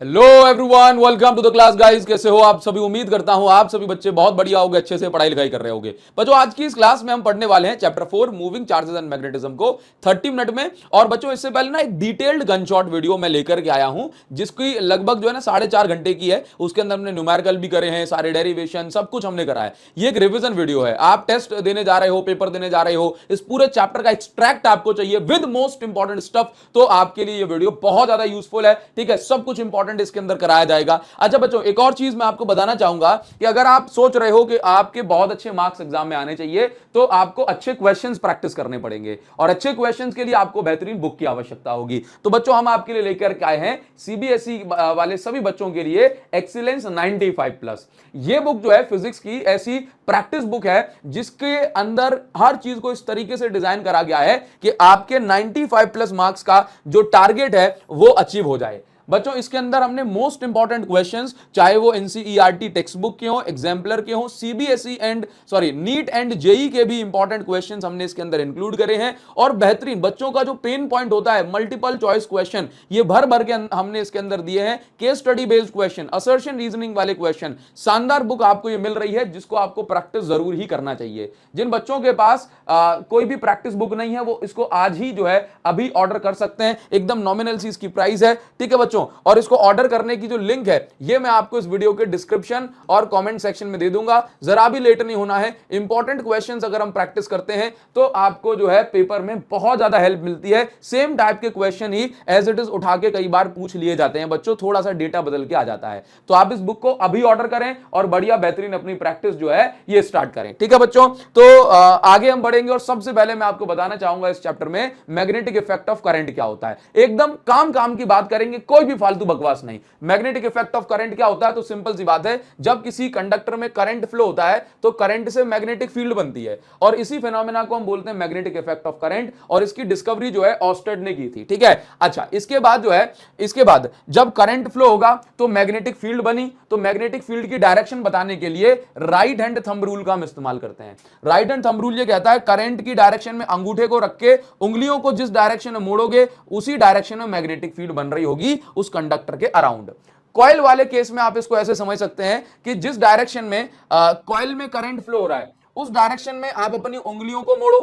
Hello everyone, welcome to the class guys. कैसे हो आप सभी? उम्मीद करता हूं आप सभी बच्चे बहुत बढ़िया होगे, अच्छे से पढ़ाई लिखाई कर रहे होगे। बच्चों, आज की इस क्लास में हम पढ़ने वाले हैं chapter 4 moving charges and magnetism को 30 मिनट में। और बच्चों, इससे पहले ना एक डिटेल्ड गन शॉट वीडियो मैं लेकर के आया हूं, जिसकी लगभग जो है ना 4.5 घंटे की है। उसके अंदर हमने न्यूमेरिकल भी करे हैं, सारे डेरिवेशन सब कुछ हमने करा है। ये एक रिविजन वीडियो है। आप टेस्ट देने जा रहे हो, पेपर देने जा रहे हो, इस पूरे चैप्टर का एक्सट्रैक्ट आपको चाहिए विद मोस्ट इंपॉर्टेंट स्टफ, तो आपके लिए ये वीडियो बहुत ज्यादा यूजफुल है। ठीक है, सब कुछ इंपॉर्टेंट इसके अंदर कराया जाएगा। अच्छा बच्चों, एक और चीज मैं आपको बताना चाहूंगा कि अगर आप सोच रहे हो कि आपके बहुत अच्छे मार्क्स एग्जाम में आने चाहिए, तो आपको अच्छे क्वेश्चंस प्रैक्टिस करने पड़ेंगे, और अच्छे क्वेश्चंस के लिए आपको बेहतरीन बुक की आवश्यकता होगी। तो बच्चों, हम आपके लिए लेकर के आए हैं सीबीएसई वाले सभी बच्चों के लिए एक्सीलेंस 95+। ये बुक जो है फिजिक्स की ऐसी प्रैक्टिस बुक है जिसके अंदर हर चीज को इस तरीके से डिजाइन करा गया है कि आपके 95+ मार्क्स का जो टारगेट है वो अचीव हो जाए। बच्चों, इसके अंदर हमने मोस्ट इंपॉर्टेंट क्वेश्चंस, चाहे वो एनसीईआरटी टेक्स्ट बुक के हो, एग्जाम्पलर के हो, CBSE and NEET and JEE के भी इंपॉर्टेंट क्वेश्चंस हमने इसके अंदर इंक्लूड करे हैं। और बेहतरीन बच्चों का जो पेन पॉइंट होता है, मल्टीपल चॉइस क्वेश्चन, ये भर भर के हमने इसके अंदर दिए हैं। Case study based question, assertion reasoning वाले क्वेश्चन, शानदार बुक आपको ये मिल रही है, जिसको आपको प्रैक्टिस जरूर ही करना चाहिए। जिन बच्चों के पास कोई भी प्रैक्टिस बुक नहीं है, वो इसको आज ही जो है अभी ऑर्डर कर सकते हैं। एकदम नॉमिनल सी इसकी प्राइस है। ठीक है बच्चों, और इसको ऑर्डर करने की जो लिंक है, ये मैं आपको इस वीडियो के डिस्क्रिप्शन और कमेंट सेक्शन में दे दूंगा। जरा भी लेट नहीं होना है। इंपॉर्टेंट क्वेश्चंस अगर हम प्रैक्टिस करते हैं तो आपको जो है पेपर में बहुत ज्यादा हेल्प मिलती है। सेम टाइप के क्वेश्चन ही एज इट इज उठा के कई बार पूछ लिए जाते हैं बच्चों, थोड़ा सा डेटा बदल के आ जाता है। तो आप इस बुक को अभी ऑर्डर करें और बढ़िया बेहतरीन अपनी प्रैक्टिस जो है ये स्टार्ट करें। ठीक है बच्चों, तो आगे हम बढ़ेंगे, और सबसे पहले मैं आपको बताना चाहूंगा इस चैप्टर में मैग्नेटिक इफेक्ट ऑफ करंट क्या होता है। एकदम काम की बात करेंगे, कोई भी फालतू बकवास नहीं। मैग्नेटिक इफेक्ट ऑफ करंट क्या होता है? तो सिंपल सी बात है, जब किसी कंडक्टर में करंट फ्लो होता है तो करंट से मैग्नेटिक फील्ड बनती है, और इसी फिनोमेना को हम बोलते हैं मैग्नेटिक इफेक्ट ऑफ करंट। और इसकी डिस्कवरी जो है ऑस्टेड ने की थी। ठीक है, अच्छा, इसके बाद जो है, इसके बाद जब करंट फ्लो होगा तो मैग्नेटिक फील्ड बनी, तो मैग्नेटिक फील्ड की डायरेक्शन बताने के लिए राइट हैंड थंब रूल का हम इस्तेमाल करते हैं। राइट हैंड थंब रूल ये कहता है करंट की डायरेक्शन में अंगूठे को रख के उंगलियों को जिस डायरेक्शन में मोड़ोगे, उसी डायरेक्शन में मैग्नेटिक फील्ड बन रही होगी उस कंडक्टर के अराउंड। कॉइल वाले केस में आप इसको ऐसे समझ सकते हैं कि जिस डायरेक्शन में कॉइल में करंट फ्लो हो रहा है, उस डायरेक्शन में आप अपनी उंगलियों को मोड़ो,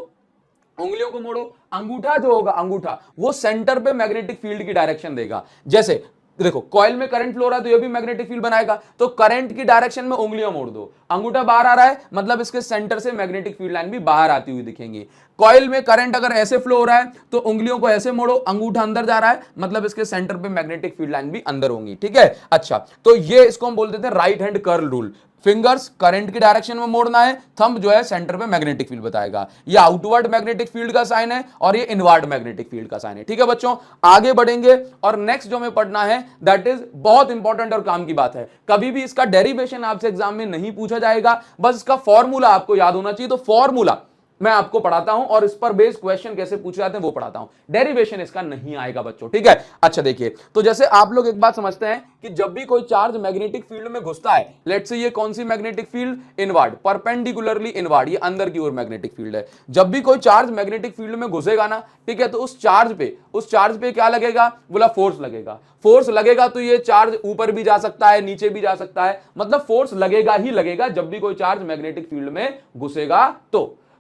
उंगलियों को मोड़ो, अंगूठा जो होगा, अंगूठा वो सेंटर पे मैग्नेटिक फील्ड की डायरेक्शन देगा। जैसे देखो, कॉइल में करंट फ्लो रहा है तो ये भी मैग्नेटिक फील्ड बनाएगा, तो करंट की डायरेक्शन में उंगलियां मोड़ दो, अंगूठा बाहर आ रहा है, मतलब इसके सेंटर से मैग्नेटिक फील्ड लाइन भी बाहर आती हुई दिखेंगी। कॉइल में करंट अगर ऐसे फ्लो हो रहा है तो उंगलियों को ऐसे मोड़ो, अंगूठा अंदर जा रहा है, मतलब इसके सेंटर पे मैग्नेटिक फील्ड लाइन भी अंदर होंगी। ठीक है, अच्छा, तो ये इसको हम बोलते थे right hand curl rule. Fingers current की डायरेक्शन में मोड़ना है, थंब जो है सेंटर पे मैग्नेटिक फील्ड बताएगा। ये आउटवर्ड मैग्नेटिक फील्ड का साइन है और ये इनवर्ड मैग्नेटिक फील्ड का साइन है। ठीक है बच्चों, आगे बढ़ेंगे, और नेक्स्ट जो हमें पढ़ना है दैट इज बहुत इंपॉर्टेंट और काम की बात है। कभी भी इसका डेरिवेशन आपसे एग्जाम में नहीं पूछा जाएगा, बस इसका फॉर्मूला आपको याद होना चाहिए। तो फॉर्मूला मैं आपको पढ़ाता हूं और इस पर बेस्ड क्वेश्चन कैसे पूछे जाते हैं वो पढ़ाता हूं। डेरिवेशन इसका नहीं आएगा बच्चों। ठीक है, अच्छा देखिए, तो जैसे आप लोग एक बात समझते हैं कि जब भी कोई चार्ज मैग्नेटिक फील्ड में घुसता है, लेट्स से ये कौन सी magnetic field? Inward, perpendicularly inward, ये अंदर की ओर मैग्नेटिक फील्ड है। जब भी कोई चार्ज मैग्नेटिक फील्ड में घुसेगा ना, ठीक है, तो उस चार्ज पे क्या लगेगा? बोला फोर्स लगेगा। फोर्स लगेगा तो ये चार्ज ऊपर भी जा सकता है, नीचे भी जा सकता है, मतलब फोर्स लगेगा ही लगेगा जब भी कोई चार्ज मैग्नेटिक फील्ड में घुसेगा।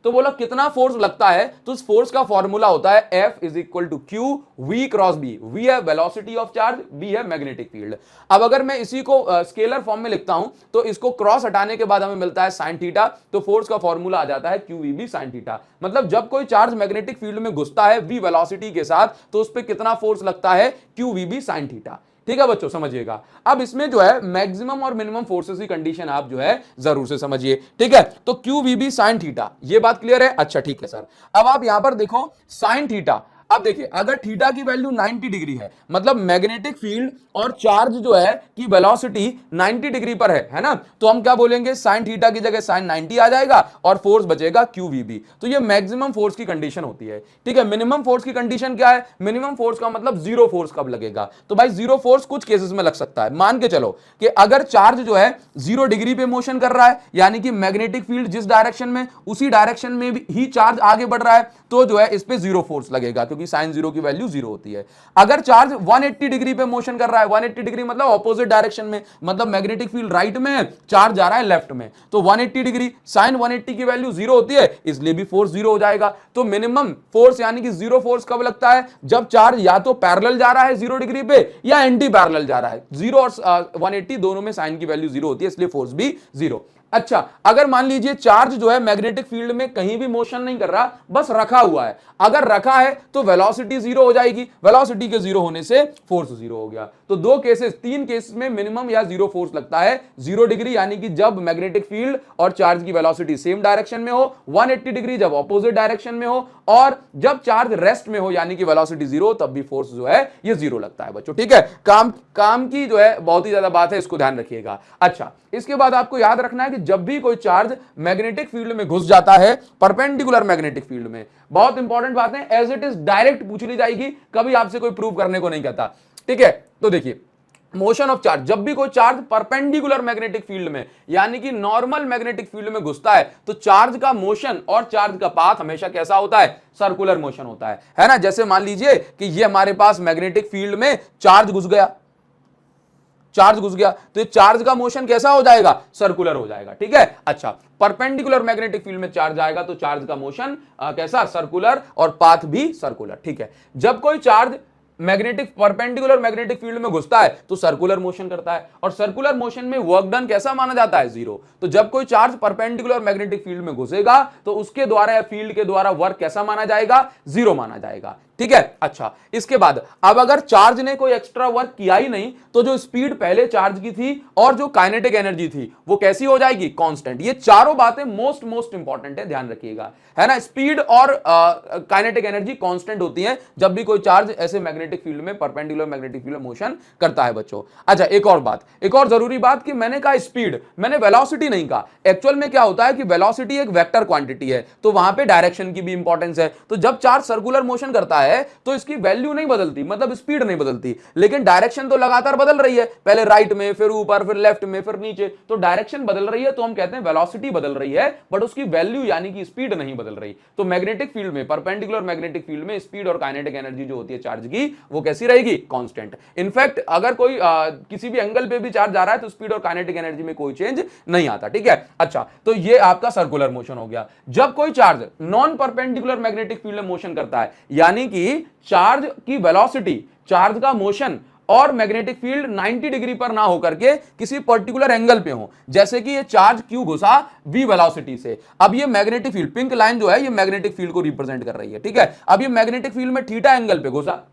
तो बोला कितना फोर्स लगता है? तो उस फोर्स का फॉर्मूला होता है F is equal to Q V cross B. V है वेलोसिटी ऑफ चार्ज, बी है मैग्नेटिक फील्ड। अब अगर मैं इसी को स्केलर फॉर्म में लिखता हूं तो इसको क्रॉस हटाने के बाद हमें मिलता है साइन थीटा, तो फोर्स का फॉर्मूला आ जाता है Q V B sine theta. मतलब जब कोई चार्ज मैग्नेटिक फील्ड में घुसता है वी वेलोसिटी के साथ, तो उस पर कितना फोर्स लगता है? Q V B sine theta. ठीक है बच्चों, समझिएगा। अब इसमें जो है मैक्सिमम और मिनिमम फोर्सेस की कंडीशन आप जो है जरूर से समझिए। ठीक है, तो Q V B sine theta, ये बात क्लियर है? अच्छा ठीक है सर। अब आप यहां पर देखो साइन थीटा, अब देखिए अगर थीटा की वैल्यू 90 डिग्री है, मतलब मैग्नेटिक फील्ड और चार्ज जो है की वेलोसिटी 90 डिग्री पर है ना, तो हम क्या बोलेंगे? साइन थीटा की जगह साइन 90 आ जाएगा और फोर्स बचेगा क्यू वी बी। तो ये मैक्सिमम फोर्स की कंडीशन होती है। ठीक है, मिनिमम फोर्स की कंडीशन क्या है? मिनिमम फोर्स का मतलब जीरो फोर्स कब लगेगा? तो भाई जीरो फोर्स कुछ केसेस में लग सकता है। मान के चलो कि अगर चार्ज जो है 0 डिग्री पे मोशन कर रहा है, यानी कि मैग्नेटिक फील्ड जिस डायरेक्शन में, उसी डायरेक्शन में ही चार्ज आगे बढ़ रहा है, तो जो है इस पे जीरो फोर्स लगेगा, क्योंकि क्योंकि साइन जीरो की वैल्यू जीरो होती है। अगर चार्ज 180 डिग्री पे मोशन कर रहा है, 180 डिग्री मतलब ऑपोजिट डायरेक्शन में, मतलब मैग्नेटिक फील्ड राइट में है, चार्ज जा रहा है लेफ्ट में, तो 180 डिग्री साइन 180 की वैल्यू जीरो होती है, इसलिए भी फोर्स जीरो हो जाएगा। तो मिनिमम फोर्स यानी कि जीरो फोर्स कब लगता है? जब चार्ज या तो पैरेलल जा रहा है जीरो डिग्री पे या एंटी पैरेलल जा रहा है। जीरो और 180 दोनों में साइन की वैल्यू जीरो होती है, इसलिए फोर्स भी जीरो। अच्छा, अगर मान लीजिए चार्ज जो है मैग्नेटिक फील्ड में कहीं भी मोशन नहीं कर रहा, बस रखा हुआ है, अगर रखा है तो वेलोसिटी जीरो हो जाएगी, वेलोसिटी के जीरो होने से फोर्स जीरो हो गया। तो दो केसेस, तीन केसेस में मिनिमम या जीरो फोर्स लगता है। जीरो डिग्री यानी कि जब मैग्नेटिक फील्ड और चार्ज की वेलोसिटी सेम डायरेक्शन में हो, 180 डिग्री जब ऑपोजिट डायरेक्शन में हो, और जब चार्ज रेस्ट में हो यानी कि वेलोसिटी जीरो, तब भी फोर्स जो है ये जीरो लगता है बच्चों। ठीक है, काम की जो है बहुत ही ज्यादा बात है, इसको ध्यान रखिएगा। अच्छा, इसके बाद आपको याद रखना है कि जब भी कोई चार्ज मैग्नेटिक फील्ड में घुस जाता है, परपेंडिकुलर मैग्नेटिक फील्ड में, बहुत इंपॉर्टेंट बात है, एज इट इज डायरेक्ट पूछ ली जाएगी, कभी आपसे कोई प्रूव करने को नहीं कहता। ठीक है, तो देखिए मोशन ऑफ चार्ज, जब भी कोई चार्ज परपेंडिकुलर मैग्नेटिक फील्ड में यानी कि नॉर्मल मैग्नेटिक फील्ड में घुसता है, तो चार्ज का मोशन और चार्ज का पाथ हमेशा कैसा होता है? सर्कुलर मोशन होता है ना। जैसे मान लीजिए कि ये हमारे पास मैग्नेटिक फील्ड में चार्ज घुस गया, तो ये चार्ज का मोशन कैसा हो जाएगा? सर्कुलर हो जाएगा। ठीक है, अच्छा, परपेंडिकुलर मैग्नेटिक फील्ड में चार्ज आएगा तो चार्ज का मोशन कैसा? सर्कुलर, और पाथ भी सर्कुलर। ठीक है, जब कोई चार्ज परपेंडिकुलर मैग्नेटिक फील्ड में घुसता है तो सर्कुलर मोशन करता है, और सर्कुलर मोशन में वर्क डन कैसा माना जाता है? जीरो। तो जब कोई चार्ज परपेंडिकुलर मैग्नेटिक फील्ड में घुसेगा तो उसके द्वारा या फील्ड के द्वारा वर्क कैसा माना जाएगा? जीरो माना जाएगा। ठीक है, अच्छा, इसके बाद अब अगर चार्ज ने कोई एक्स्ट्रा वर्क किया ही नहीं, तो जो स्पीड पहले चार्ज की थी और जो काइनेटिक एनर्जी थी वो कैसी हो जाएगी? कांस्टेंट। ये चारों बातें मोस्ट इंपॉर्टेंट है, ध्यान रखिएगा, है ना। स्पीड और काइनेटिक एनर्जी कांस्टेंट होती है जब भी कोई चार्ज ऐसे मैग्नेटिक फील्ड में, परपेंडिकुलर मैग्नेटिक फील्ड में मोशन करता है बच्चों। अच्छा, एक और जरूरी बात कि मैंने कहा स्पीड, मैंने वेलोसिटी नहीं कहा। एक्चुअल में क्या होता है कि वेलोसिटी एक वेक्टर क्वांटिटी है, तो वहां पे डायरेक्शन की भी इंपॉर्टेंस है। तो जब चार्ज सर्कुलर मोशन करता है तो इसकी वैल्यू नहीं बदलती, मतलब स्पीड नहीं बदलती, लेकिन डायरेक्शन तो लगातार बदल रही है, पहले राइट में, फिर ऊपर, फिर लेफ्ट में, फिर नीचे, तो डायरेक्शन बदल रही है, तो हम कहते हैं वेलोसिटी बदल रही है, बट उसकी वैल्यू यानी कि स्पीड नहीं बदल रही। तो मैग्नेटिक फील्ड में, परपेंडिकुलर मैग्नेटिक फील्ड में स्पीड और काइनेटिक एनर्जी जो होती है चार्ज की, वो कैसी रहेगी? कांस्टेंट। इनफैक्ट अगर कोई किसी भी एंगल पे भी चार्ज आ रहा है तो स्पीड और काइनेटिक एनर्जी में कोई चेंज नहीं आता। ठीक है, अच्छा, तो ये आपका सर्कुलर मोशन हो गया। जब कोई charge non perpendicular magnetic field में मोशन करता है, यानी कि चार्ज की वेलोसिटी, चार्ज का मोशन और मैग्नेटिक फील्ड 90 डिग्री पर ना होकर के किसी पर्टिकुलर एंगल पे हो, जैसे कि ये चार्ज क्यों घुसा? v वेलोसिटी से। अब ये मैग्नेटिक फील्ड, पिंक लाइन जो है ये मैग्नेटिक फील्ड को रिप्रेजेंट कर रही है। ठीक है, अब ये मैग्नेटिक फील्ड में थीटा एंगल पे घुसा,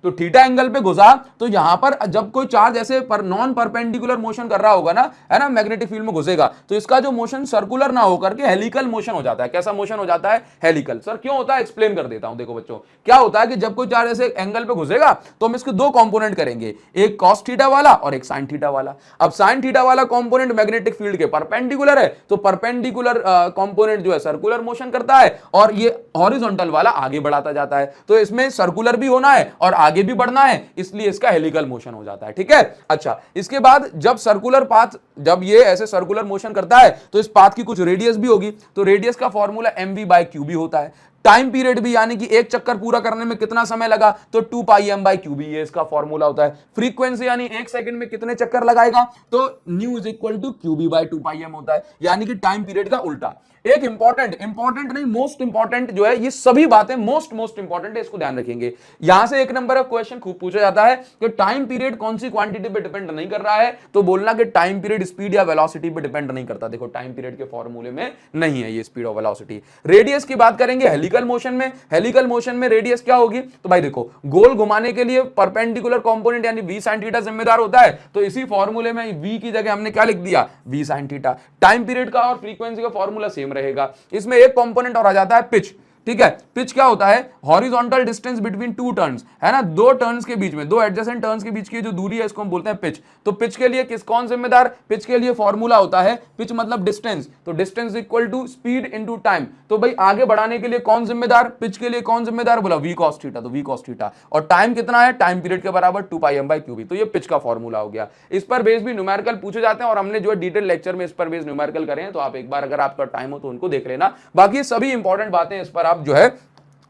तो थीटा एंगल पे घुसा, तो यहां पर जब कोई चार्ज ऐसे पर नॉन परपेंडिकुलर मोशन कर रहा होगा ना, है ना, मैग्नेटिक फील्ड में घुसेगा, तो इसका जो मोशन सर्कुलर ना होकर के हेलिकल मोशन हो जाता है। कैसा मोशन हो जाता है? हेलिकल। सर क्यों होता है? एक्सप्लेन कर देता हूं। देखो बच्चों, क्या होता है कि जब कोई चार्ज ऐसे एंगल पे घुसेगा तो हम इसके दो कंपोनेंट करेंगे, एक कॉस थीटा वाला और एक साइन थीटा वाला। अब साइन थीटा वाला कंपोनेंट मैग्नेटिक फील्ड के परपेंडिकुलर है, तो परपेंडिकुलर कंपोनेंट जो है सर्कुलर मोशन करता है, और ये हॉरिजॉन्टल वाला आगे बढ़ाता जाता है। तो इसमें सर्कुलर भी होना है और आगे भी बढ़ना है, इसलिए इसका हेलिकल मोशन हो जाता है। ठीक है, अच्छा, इसके बाद जब सर्कुलर पाथ, जब ये ऐसे सर्कुलर मोशन करता है तो इस पाथ की कुछ रेडियस भी होगी, तो रेडियस का फॉर्मूला mv/q भी होता है। टाइम पीरियड भी, यानी कि एक चक्कर पूरा करने में कितना समय लगा, तो 2πm/q भी ये इसका फॉर्मूला होता है। फ्रीक्वेंसी यानी एक सेकंड में कितने चक्कर लगाएगा, तो new is equal to qb/2πm होता है, यानी कि टाइम पीरियड का उल्टा। एक इंपॉर्टेंट नहीं, मोस्ट इंपॉर्टेंट जो है, ये सभी बातें मोस्ट इंपॉर्टेंट है, इसको ध्यान रखेंगे। यहां से एक नंबर का क्वेश्चन खूब पूछा जाता है कि टाइम पीरियड कौन सी क्वांटिटी पे डिपेंड नहीं कर रहा है, तो बोलना कि टाइम पीरियड स्पीड या वेलोसिटी पे डिपेंड नहीं करता। देखो, टाइम पीरियड के फॉर्मूले में नहीं है ये स्पीड और वेलोसिटी। रेडियस की बात करेंगे हेलिकल मोशन में, हेलिकल मोशन में रेडियस क्या होगी, तो भाई देखो, गोल घुमाने के लिए परपेंडिकुलर कंपोनेंट यानी v sin थीटा जिम्मेदार होता है, तो इसी फॉर्मूले में v की जगह हमने क्या लिख दिया? v sin theta. Time period का और फ्रीक्वेंसी का फॉर्मूला सेम रहेगा। इसमें एक कंपोनेंट और आ जाता है पिच। ठीक है, पिच क्या होता है? Horizontal distance between two turns, है ना, दो टर्न्स के बीच में, दो एडजेसेंट टर्न्स के बीच की जो दूरी है इसको हम बोलते हैं पिच। तो पिच के लिए कौन जिम्मेदार? पिच के लिए फॉर्मूला होता है, पिच मतलब डिस्टेंस, तो distance equal to speed into time. तो भाई आगे बढ़ाने के लिए कौन जिम्मेदार? पिच के लिए कौन जिम्मेदार? बोला v cos थीटा, तो v cos थीटा। और टाइम कितना है? टाइम पीरियड के बराबर 2πm/q। तो ये पिच का फॉर्मूला हो गया। इस पर बेस भी न्यूमेरिकल पूछे जाते हैं, और हमने जो है डिटेल लेक्चर में इस पर बेस न्यूमेरिकल करें, तो आप एक बार अगर आपका टाइम हो तो उनको देख लेना। बाकी सभी इंपॉर्टेंट बातें इस पर आप जो है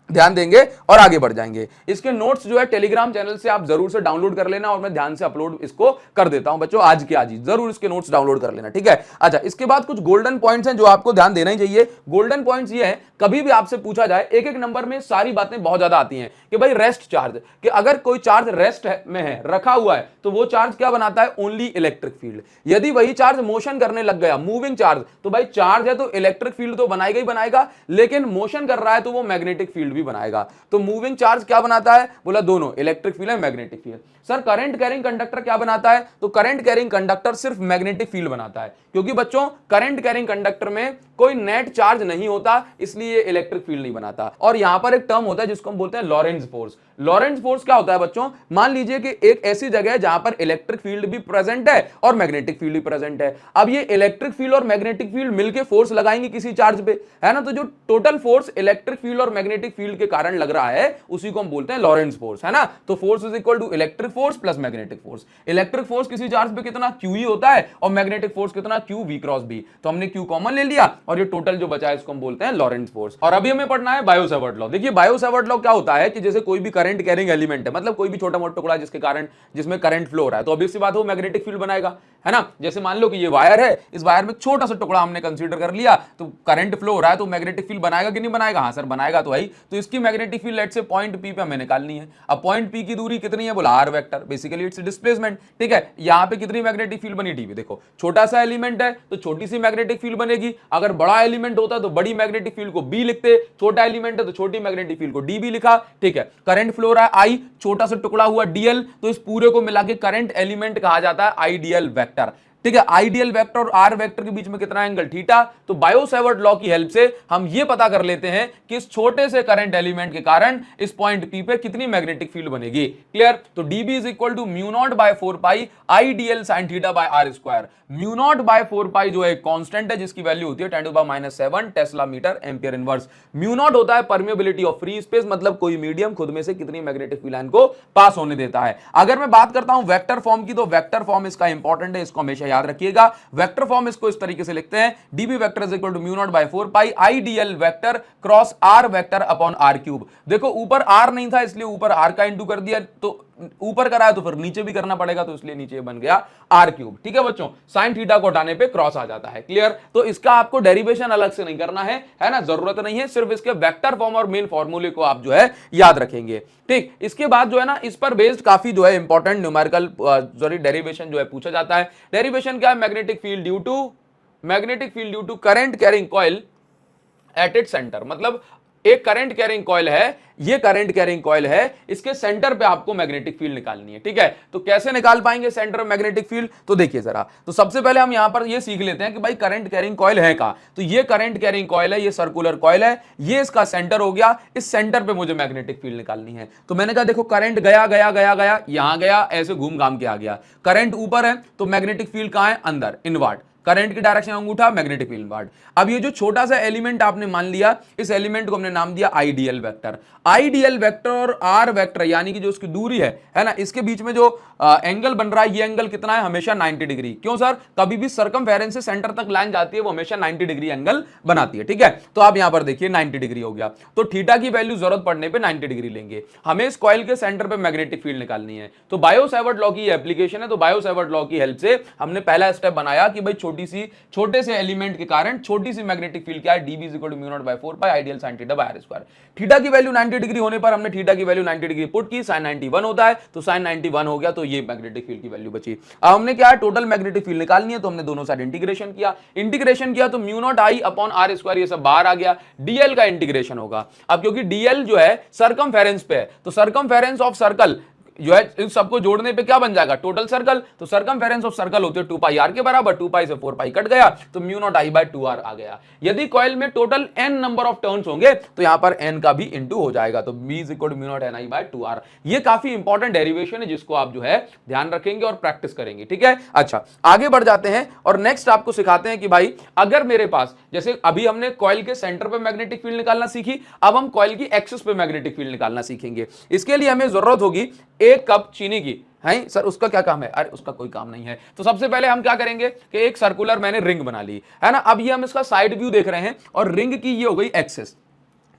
ध्यान देंगे और आगे बढ़ जाएंगे। इसके नोट्स जो है टेलीग्राम चैनल से आप जरूर से डाउनलोड कर लेना और मैं ध्यान से अपलोड इसको कर देता हूं बच्चों, आज के आज ही जरूर इसके नोट्स डाउनलोड कर लेना, ठीक है। अच्छा, इसके बाद कुछ गोल्डन पॉइंट्स हैं जो आपको ध्यान देना ही चाहिए। गोल्डन पॉइंट्स ये है, कभी भी आपसे पूछा जाए एक एक नंबर में सारी बातें बहुत ज्यादा आती हैं कि भाई रेस्ट चार्ज, कि अगर कोई चार्ज रेस्ट में है, रखा हुआ है, तो वो चार्ज क्या बनाता है, ओनली इलेक्ट्रिक फील्ड। यदि वही चार्ज मोशन करने लग गया, मूविंग चार्ज, तो भाई चार्ज है तो इलेक्ट्रिक फील्ड तो बनाएगा ही बनाएगा, लेकिन मोशन कर रहा है तो वो मैग्नेटिक फील्ड भी बनाएगा। तो मूविंग चार्ज क्या बनाता है, बोला दोनों, इलेक्ट्रिक फील्ड है magnetic field. Sir current carrying conductor क्या बनाता है, तो करंट कैरिंग कंडक्टर सिर्फ मैग्नेटिक फील्ड बनाता है, क्योंकि बच्चों करंट कैरिंग कंडक्टर में कोई नेट चार्ज नहीं होता, इसलिए इलेक्ट्रिक फील्ड नहीं बनाता। और यहां पर एक टर्म होता है जिसको हम बोलते हैं लॉरेंज फोर्स। लॉरेंज फोर्स क्या होता है बच्चों, मान लीजिए कि एक ऐसी जगह है जहां पर इलेक्ट्रिक फील्ड भी प्रेजेंट है और मैग्नेटिक फील्ड भी प्रेजेंट है। अब ये इलेक्ट्रिक फील्ड और मैग्नेटिक फील्ड मिलकर फोर्स लगाएंगे किसी चार्ज पे, है ना, तो जो टोटल फोर्स इलेक्ट्रिक फील्ड और मैग्नेटिक फील्ड के कारण लग रहा है उसी को हम बोलते हैं लॉरेंज फोर्स, है ना। तो force is equal to electric force plus magnetic force. Electric force किसी चार्ज पे कितना, क्यू ही होता है, और मैग्नेटिक फोर्स कितना, क्यू वी क्रॉस बी। तो हमने क्यू कॉमन ले लिया और ये टोटल जो बचा है इसको हम बोलते हैं लॉरेंज फोर्स। और अभी हमें पढ़ना है बायो सावर्ट लॉ। देखिए बायो सावर्ट लॉ क्या होता है कि जैसे कोई भी करंट कैरिंग एलिमेंट है, मतलब कोई भी छोटा मोटा टुकड़ा जिसके कारण जिसमें करंट फ्लो हो रहा है, तो ऑब्वियस सी बात है वो मैग्नेटिक फील्ड बनाएगा, है ना। जैसे मान लो कि ये वायर है, इस वायर में छोटा सा टुकड़ा हमने कंसीडर कर लिया, तो करंट फ्लो हो रहा है तो मैग्नेटिक फील्ड बनाएगा कि नहीं बनाएगा, हाँ सर बनाएगा तो है ही। तो इसकी मैग्नेटिक फील्ड लेट से पॉइंट पी पे हमें निकालनी है। अब पॉइंट पी की दूरी कितनी है, बोला R vector, basically it's displacement, ठीक है। यहां पे कितनी मैग्नेटिक फील्ड बनी, डी। देखो छोटा सा एलिमेंट है तो छोटी सी मैग्नेटिक फील्ड बनेगी, अगर बड़ा एलिमेंट होता तो बड़ी मैग्नेटिक फील्ड को बी लिखते, छोटा एलिमेंट है तो छोटी मैग्नेटिक फील्ड को डी भी लिखा, ठीक है। करंट फ्लो रहा है आई, छोटा सा टुकड़ा हुआ डीएल, तो इस पूरे को मिला के करंट एलिमेंट कहा जाता है आइडियल वेक्टर, ठीक है। आइडियल वेक्टर और आर वेक्टर के बीच में कितना एंगल, थीटा। तो बायो सावर्ट लॉ की हेल्प से हम ये पता कर लेते हैं कि इस छोटे से करंट एलिमेंट के कारण इस पॉइंट पी पे कितनी मैग्नेटिक फील्ड बनेगी, क्लियर। तो dB is equal to mu naught by 4 pi ideal sine theta by R square. Mu naught by 4 pi जो है कांस्टेंट है जिसकी वैल्यू होती है 10⁻⁷ tesla metre ampere inverse. Mu naught होता है परमिएबिलिटी ऑफ फ्री स्पेस, मतलब कोई मीडियम खुद में से कितनी मैग्नेटिक फील्ड लाइन को पास होने देता है। अगर मैं बात करता हूं वेक्टर फॉर्म की, तो वेक्टर फॉर्म इसका इंपॉर्टेंट है, इसको हमेशा याद रखिएगा। वेक्टर फॉर्म इसको इस तरीके से लिखते हैं, dB vector is equal to mu naught by 4 pi ideal vector cross R vector upon R cube. देखो ऊपर आर नहीं था इसलिए ऊपर आर का इंटू कर दिया, तो ऊपर करा है तो फिर नीचे भी करना पड़ेगा, तो इसलिए नीचे बन गया आर क्यूब, ठीक है बच्चों। साइन थीटा को हटाने पे क्रॉस आ जाता है, क्लियर। तो इसका आपको डेरिवेशन अलग से नहीं करना है ना, जरूरत नहीं है, सिर्फ इसके वेक्टर फॉर्म और मेन फॉर्मूले को आप जो है याद रखेंगे, ठीक। इसके बाद जो है ना इस पर बेस्ड काफी जो है इंपॉर्टेंट न्यूमेरिकल सॉरी डेरिवेशन जो है पूछा जाता है। डेरिवेशन क्या है, magnetic field due to current carrying coil at it centre, मतलब एक करंट कैरिंग कॉइल है, ये करंट कैरिंग कॉइल है, इसके सेंटर पे आपको मैग्नेटिक फील्ड निकालनी है, ठीक है। तो कैसे निकाल पाएंगे सेंटर मैग्नेटिक फील्ड, तो देखिए जरा, तो सबसे पहले हम यहां पर ये सीख लेते हैं कि भाई करंट कैरिंग कॉइल है कहां। तो ये करंट कैरिंग कॉइल है, ये सर्कुलर कॉइल है, ये इसका सेंटर हो गया, इस सेंटर पे मुझे मैग्नेटिक फील्ड निकालनी है। तो मैंने कहा देखो करंट गया गया गया गया, यहां गया, ऐसे घूम घाम के आ गया, करंट ऊपर है तो मैग्नेटिक फील्ड कहां है, अंदर, इनवर्ट, करंट की डायरेक्शन अंगूठा, मैग्नेटिक फील्ड इनवर्ट। अब ये जो छोटा सा एलिमेंट आपने मान लिया, इस एलिमेंट को हमने नाम दिया आइडियल वेक्टर। आइडियल वेक्टर और आर वेक्टर यानी कि जो उसकी दूरी है ना, इसके बीच में जो एंगल बन रहा है, ये एंगल कितना है, हमेशा 90 डिग्री। क्यों सर, कभी भी सर्कमफेरेंस से सेंटर तक लाइन जाती है वो हमेशा 90 डिग्री एंगल बनाती है, ठीक है। तो आप यहां पर देखिए 90 डिग्री हो गया, तो थीटा की वैल्यू जरूरत पड़ने पे 90 डिग्री लेंगे। हमें इस कॉइल के सेंटर पे मैग्नेटिक फील्ड निकालनी है, तो बायो सावर्ट लॉ की एप्लीकेशन है। तो बायो सावर्ट लॉ की हेल्प से हमने पहला स्टेप बनाया कि भाई छोटे से एलिमेंट के कारण छोटी सी मैग्नेटिक फील्ड क्या है, dB is equal to mu naught by 4 pi ideal sine theta by R square. Theta की वैल्यू 90 डिग्री होने पर हमने थीटा की वैल्यू 90 डिग्री पुट की, साइन 91 होता है, तो साइन 91 हो गया, तो ये मैग्नेटिक फील्ड की वैल्यू बची। अब हमने क्या है, टोटल मैग्नेटिक फील्ड निकालनी है, तो हमने दोनों साइड इंटीग्रेशन किया, तो mu not I upon R square ये सब बाहर आ गया, डीएल का इंटीग्रेशन होगा। अब क्योंकि डीएल जो है सर्कमफेरेंस पे है, तो सर्कमफेरेंस ऑफ सर्कल जो है इन सबको जोड़ने पे क्या बन जाएगा, टोटल सर्कल। तो सर्कमफेरेंस ऑफ सर्कल होती है 2 पाई आर के बराबर, 2 पाई से 4 पाई कट गया, तो mu not I by 2 R आ गया। यदि कॉइल में total n number of turns होंगे तो यहां पर n का भी इनटू हो जाएगा, तो b is equal to mu naught N I by 2 R. ये काफी इंपॉर्टेंट डेरिवेशन है जिसको आप जो है ध्यान रखेंगे और प्रैक्टिस करेंगे, ठीक है। अच्छा आगे बढ़ जाते हैं और नेक्स्ट आपको सिखाते हैं कि भाई अगर मेरे पास, जैसे अभी हमने कॉइल के सेंटर पे मैग्नेटिक फील्ड निकालना सीखी, अब हम कॉइल की एक्सिस पे मैग्नेटिक फील्ड निकालना सीखेंगे। इसके लिए हमें जरूरत होगी एक कप चीनी की, है सर उसका क्या काम है, अरे उसका कोई काम नहीं है। तो सबसे पहले हम क्या करेंगे कि एक सर्कुलर मैंने रिंग बना ली, है ना। अब ये हम इसका साइड व्यू देख रहे हैं और रिंग की ये हो गई एक्सिस।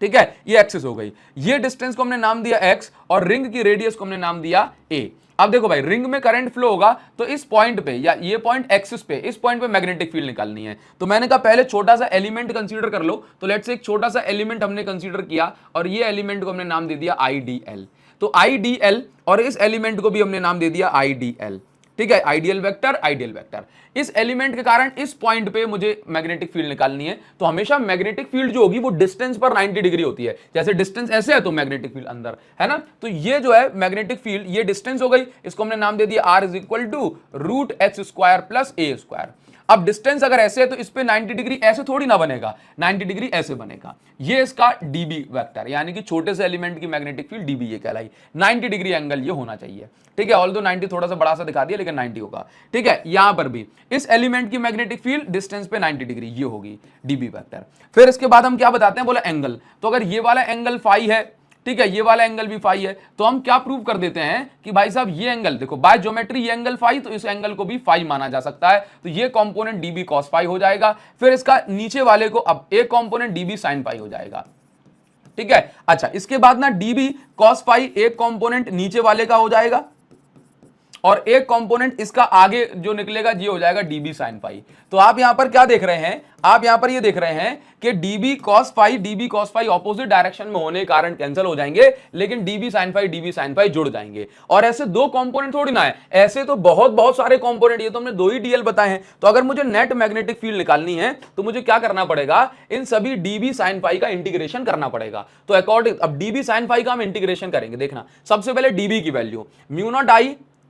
ठीक है, ये एक्सिस हो गई। ये डिस्टेंस को हमने नाम दिया x और रिंग की रेडियस को हमने नाम दिया a। अब देखो भाई, रिंग में करंट फ्लो होगा तो इस पॉइंट पे या ये पॉइंट एक्सिस पे, इस पॉइंट पे मैग्नेटिक फील्ड निकालनी है। तो मैंने कहा पहले छोटा सा एलिमेंट कंसीडर कर लो। तो लेट्स से एक छोटा सा एलिमेंट हमने कंसीडर किया और ये एलिमेंट को हमने नाम दे दिया IDL। तो IDL और इस एलिमेंट को भी हमने नाम दे दिया IDL। ठीक है, आइडियल वेक्टर, आइडियल वेक्टर। इस एलिमेंट के कारण इस पॉइंट पे मुझे मैग्नेटिक फील्ड निकालनी है। तो हमेशा मैग्नेटिक फील्ड जो होगी वो डिस्टेंस पर 90 डिग्री होती है। जैसे डिस्टेंस ऐसे है तो मैग्नेटिक फील्ड अंदर है ना। तो ये जो है मैग्नेटिक फील्ड, ये डिस्टेंस हो गई, इसको हमने नाम दे दिया R is equal to √h² plus a²। अब डिस्टेंस अगर ऐसे है तो इस पे 90 डिग्री ऐसे थोड़ी ना बनेगा, 90 डिग्री ऐसे बनेगा। ये इसका dB वेक्टर, यानी कि छोटे से एलिमेंट की मैग्नेटिक फील्ड dB ये कहलाई। 90 डिग्री एंगल ये होना चाहिए। ठीक है, ऑल्दो 90 थोड़ा सा बड़ा सा दिखा दिया, लेकिन 90 होगा। ठीक है, यहां पर भी इस एलिमेंट की मैग्नेटिक फील्ड डिस्टेंस पे 90 डिग्री ये होगी, dB वेक्टर। फिर इसके बाद हम क्या बताते हैं, बोला एंगल। तो अगर ये वाला एंगल फाई है, ठीक है, ये वाला एंगल भी फाई है, तो हम क्या प्रूव कर देते हैं कि भाई साहब ये एंगल देखो, बाय ज्योमेट्री ये एंगल फाई, तो इस एंगल को भी फाई माना जा सकता है। तो ये कंपोनेंट dB cos फाई हो जाएगा। फिर इसका नीचे वाले को अब एक कंपोनेंट dB sin फाई हो जाएगा। ठीक है, अच्छा, इसके बाद ना dB cos फाई एक कंपोनेंट नीचे वाले का हो जाएगा और एक कंपोनेंट इसका आगे जो निकलेगा ये हो जाएगा dB sin फाई। तो आप यहां पर क्या देख रहे हैं, आप यहां पर ये देख रहे हैं कि dB cos phi opposite direction में होने के कारण कैंसिल हो जाएंगे, लेकिन dB sin फाई जुड़ जाएंगे। और ऐसे दो कंपोनेंट थोड़ी ना है, ऐसे तो बहुत सारे कंपोनेंट, ये तो हमने दो ही DL बताए हैं। तो अगर मुझे नेट मैग्नेटिक फील्ड निकालनी है तो मुझे क्या करना पड़ेगा, इन सभी dB sin फाई का इंटीग्रेशन करना पड़ेगा। तो अकॉर्डिंग अब dB sin फाई का हम इंटीग्रेशन करेंगे। देखना, सबसे पहले dB की value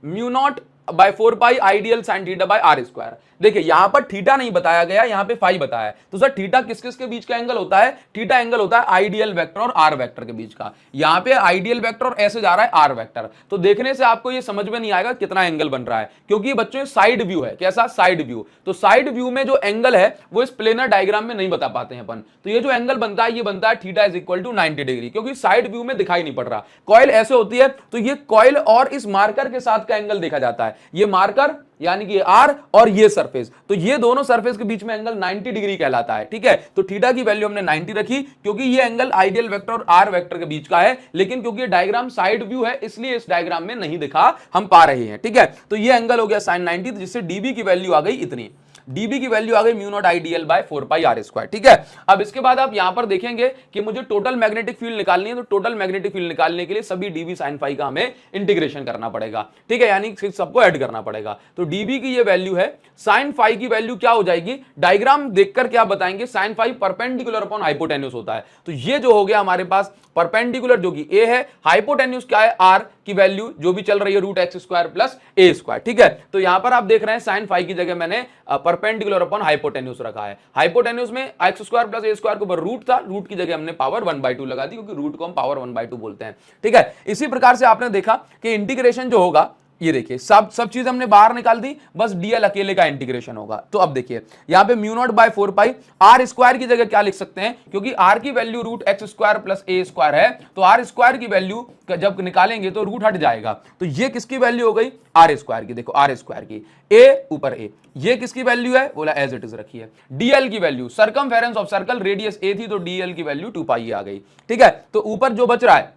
μ0 ideal sine theta by r²। देखिए यहां पर थीटा नहीं बताया गया, यहां पे फाई बताया है। तो सर थीटा किस किस के बीच का एंगल होता है, थीटा एंगल होता है आइडियल वेक्टर और आर वेक्टर के बीच का। यहां पे आइडियल वेक्टर और ऐसे जा रहा है आर वेक्टर। तो देखने से आपको ये समझ में नहीं आएगा कितना एंगल बन रहा है, क्योंकि बच्चों साइड व्यू है। कैसा साइड व्यू? तो साइड व्यू में जो एंगल है वो इस प्लेनर डायग्राम में नहीं बता पाते हैं अपन। तो ये जो एंगल बनता है ये बनता है theta is equal to 90 degree, क्योंकि साइड व्यू में दिखाई नहीं पड़ रहा। कॉइल ऐसे होती है तो ये कॉइल और इस मार्कर के साथ का एंगल देखा जाता है। ये मार्कर यानी कि आर और ये सरफेस, तो ये दोनों सरफेस के बीच में एंगल 90 डिग्री कहलाता है। ठीक है, तो थीटा की वैल्यू हमने 90 रखी, क्योंकि ये एंगल आइडियल वेक्टर और आर वेक्टर के बीच का है। लेकिन क्योंकि ये डायग्राम साइड व्यू है इसलिए इस डायग्राम में नहीं दिखा हम पा रहे हैं। ठीक है, तो ये एंगल हो गया sin 90, जिससे dB की वैल्यू आ गई इतनी, dB की वैल्यू आ गई μ0 आइडियल बाय 4πr²। ठीक है, अब इसके बाद आप यहां पर देखेंगे कि मुझे टोटल मैग्नेटिक फील्ड निकालनी है। तो टोटल मैग्नेटिक फील्ड निकालने के लिए सभी dB sin फाई का हमें इंटीग्रेशन करना पड़ेगा। ठीक है, यानी सबको ऐड करना पड़ेगा। तो dB की ये वैल्यू है, sin फाई की वैल्यू क्या हो जाएगी, डायग्राम देखकर क्या बताएंगे, sin phi perpendicular upon hypotenuse होता है। तो ये जो हो गया हमारे पास परपेंडिकुलर जो कि a है, हाइपोटेन्यूज क्या है, r की वैल्यू जो भी चल रही है √x² प्लस a²। ठीक है, तो यहां पर आप देख रहे हैं sin फाई की जगह मैंने परपेंडिकुलर अपॉन हाइपोटेन्यूज रखा है। हाइपोटेन्यूज में x² प्लस a² के ऊपर रूट था, रूट की जगह हमने पावर 1/2 लगा दी, क्योंकि रूट को हम पावर 1/2 बोलते हैं। ठीक है, इसी प्रकार से आपने देखा कि इंटीग्रेशन जो होगा, ये देखिए सब चीज हमने बाहर निकाल दी, बस डीएल अकेले का इंटीग्रेशन होगा। तो अब देखिए यहां पे μ0 बाय 4π, r² की जगह क्या लिख सकते हैं, क्योंकि r की वैल्यू √x² प्लस a² है, तो r² की वैल्यू जब निकालेंगे तो रूट हट जाएगा। तो ये किसकी वैल्यू हो गई, r² की। देखो r² की, a ऊपर a, ये किसकी वैल्यू है, बोला एज इट इज रखी है। डीएल की value, circumference of circle radius a थी, तो डीएल की वैल्यू 2π आ गई। ठीक है, तो ऊपर जो बच रहा है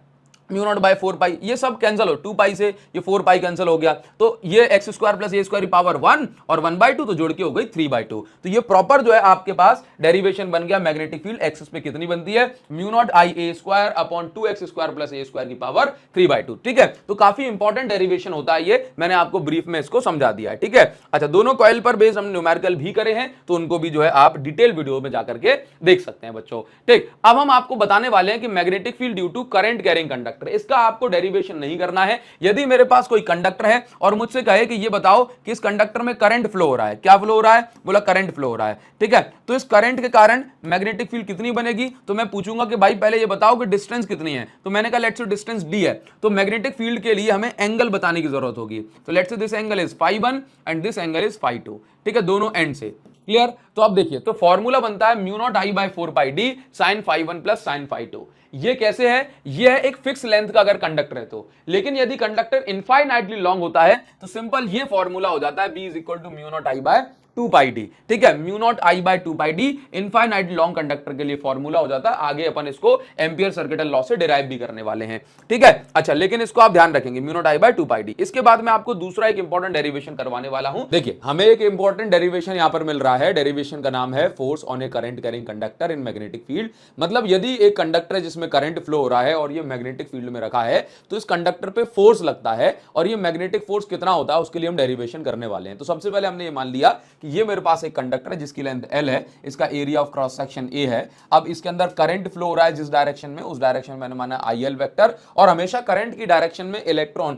μ0 बाय 4π, ये सब कैंसिल हो, 2π से ये 4π कैंसिल हो गया, तो ये x² प्लस a² की पावर 1 और 1/2, तो जोड़ के हो गई 3/2। तो ये प्रॉपर जो है आपके पास डेरिवेशन बन गया। मैग्नेटिक फील्ड एक्सिस पे कितनी बनती है, μ0 ia² upon 2x² plus a² की पावर 3/2। ठीक है, तो काफी इंपॉर्टेंट डेरिवेशन होता है ये, मैंने आपको ब्रीफ में इसको समझा दिया है। ठीक है, अच्छा, दोनों कॉइल पर बेस्ड हमने न्यूमेरिकल भी करे हैं, तो उनको भी जो है आप डिटेल वीडियो में जाकर के देख सकते हैं बच्चों। ठीक, अब हम आपको बताने वाले हैं कि magnetic field due to current carrying conductor, इसका आपको डेरिवेशन नहीं करना है। यदि मेरे पास कोई कंडक्टर है और मुझसे कहे कि ये बताओ कि इस कंडक्टर में करंट फ्लो हो रहा है, क्या फ्लो हो रहा है, बोला करंट फ्लो हो रहा है। ठीक है, तो इस करंट के कारण मैग्नेटिक फील्ड कितनी बनेगी, तो मैं पूछूंगा कि भाई पहले ये बताओ कि डिस्टेंस कितनी है। तो मैंने कहा लेट्स से डिस्टेंस d है, तो मैग्नेटिक फील्ड के लिए हमें एंगल बताने की जरूरत होगी। तो let's say this angle is φ1 and this angle is φ2। ठीक है, दोनों एंड से क्लियर। तो अब देखिए, तो फॉर्मूला बनता है μ0 I by 4πd sin φ1 plus sin φ2। ये कैसे है, ये है एक फिक्स लेंथ का अगर कंडक्टर है तो। लेकिन यदि कंडक्टर इनफाइनाइटली लॉन्ग होता है तो सिंपल ये फॉर्मूला हो जाता है, b is equal to mu not I by 2 pi D. ठीक है, mu not I by 2 pi D infinite long conductor के लिए फॉर्मूला हो जाता है। आगे अपन इसको एम्पियर सर्किटल लॉ से डिराइव भी करने वाले हैं। ठीक है, अच्छा, लेकिन इसको आप ध्यान रखेंगे, mu naught I by 2 pi D. इसके बाद मैं आपको दूसरा एक इंपॉर्टेंट डेरिवेशन करवाने वाला हूं। देखिए, हमें एक इंपॉर्टेंट डेरिवेशन यहां पर मिल रहा है। डेरिवेशन का नाम है force on A current carrying conductor in magnetic field. मतलब यदि एक कंडक्टर है जिसमें करंट फ्लो हो रहा है और ये मैग्नेटिक फील्ड में रखा है तो इस कंडक्टर पे फोर्स लगता है, और ये मैग्नेटिक फोर्स कितना होता है उसके लिए हम डेरिवेशन करने वाले हैं। तो सबसे पहले हमने ये मान लिया कि ये मेरे पास एक कंडक्टर है जिसकी लेंथ L है, इसका area of cross section A है। अब इसके अंदर करंट फ्लो हो रहा है जिस डायरेक्शन में, उस डायरेक्शन में मैंने माना IL वेक्टर, और हमेशा करंट की डायरेक्शन में इलेक्ट्रॉन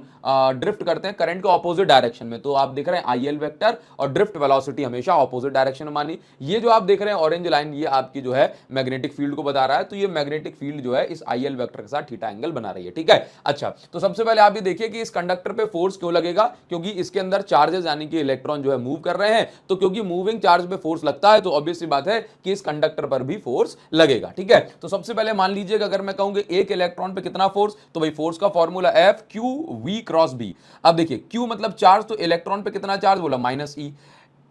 ड्रिफ्ट करते हैं करंट के ऑपोजिट डायरेक्शन में। तो आप देख रहे हैं IL वेक्टर और ड्रिफ्ट वेलोसिटी हमेशा ऑपोजिट डायरेक्शन में मानी। ये जो आप देख रहे हैं ऑरेंज लाइन, ये आपकी जो है मैग्नेटिक फील्ड को बता रहा है। तो ये मैग्नेटिक फील्ड जो है इस IL वेक्टर के साथ थीटा एंगल बना रही है। ठीक है, अच्छा, तो सबसे पहले आप ये देखिए कि इस कंडक्टर पे फोर्स क्यों लगेगा, क्योंकि इसके अंदर चार्जेस यानी कि इलेक्ट्रॉन जो है मूव कर रहे हैं। तो क्योंकि मूविंग चार्ज पे फोर्स लगता है तो ऑब्वियस सी बात है कि इस कंडक्टर पर भी फोर्स लगेगा। ठीक है, तो सबसे पहले मान लीजिए कि अगर मैं कहूंगा एक इलेक्ट्रॉन पे कितना फोर्स, तो भाई फोर्स का formula F Q V cross B। अब देखिए, Q मतलब चार्ज, तो इलेक्ट्रॉन पे कितना चार्ज, बोला माइनस E।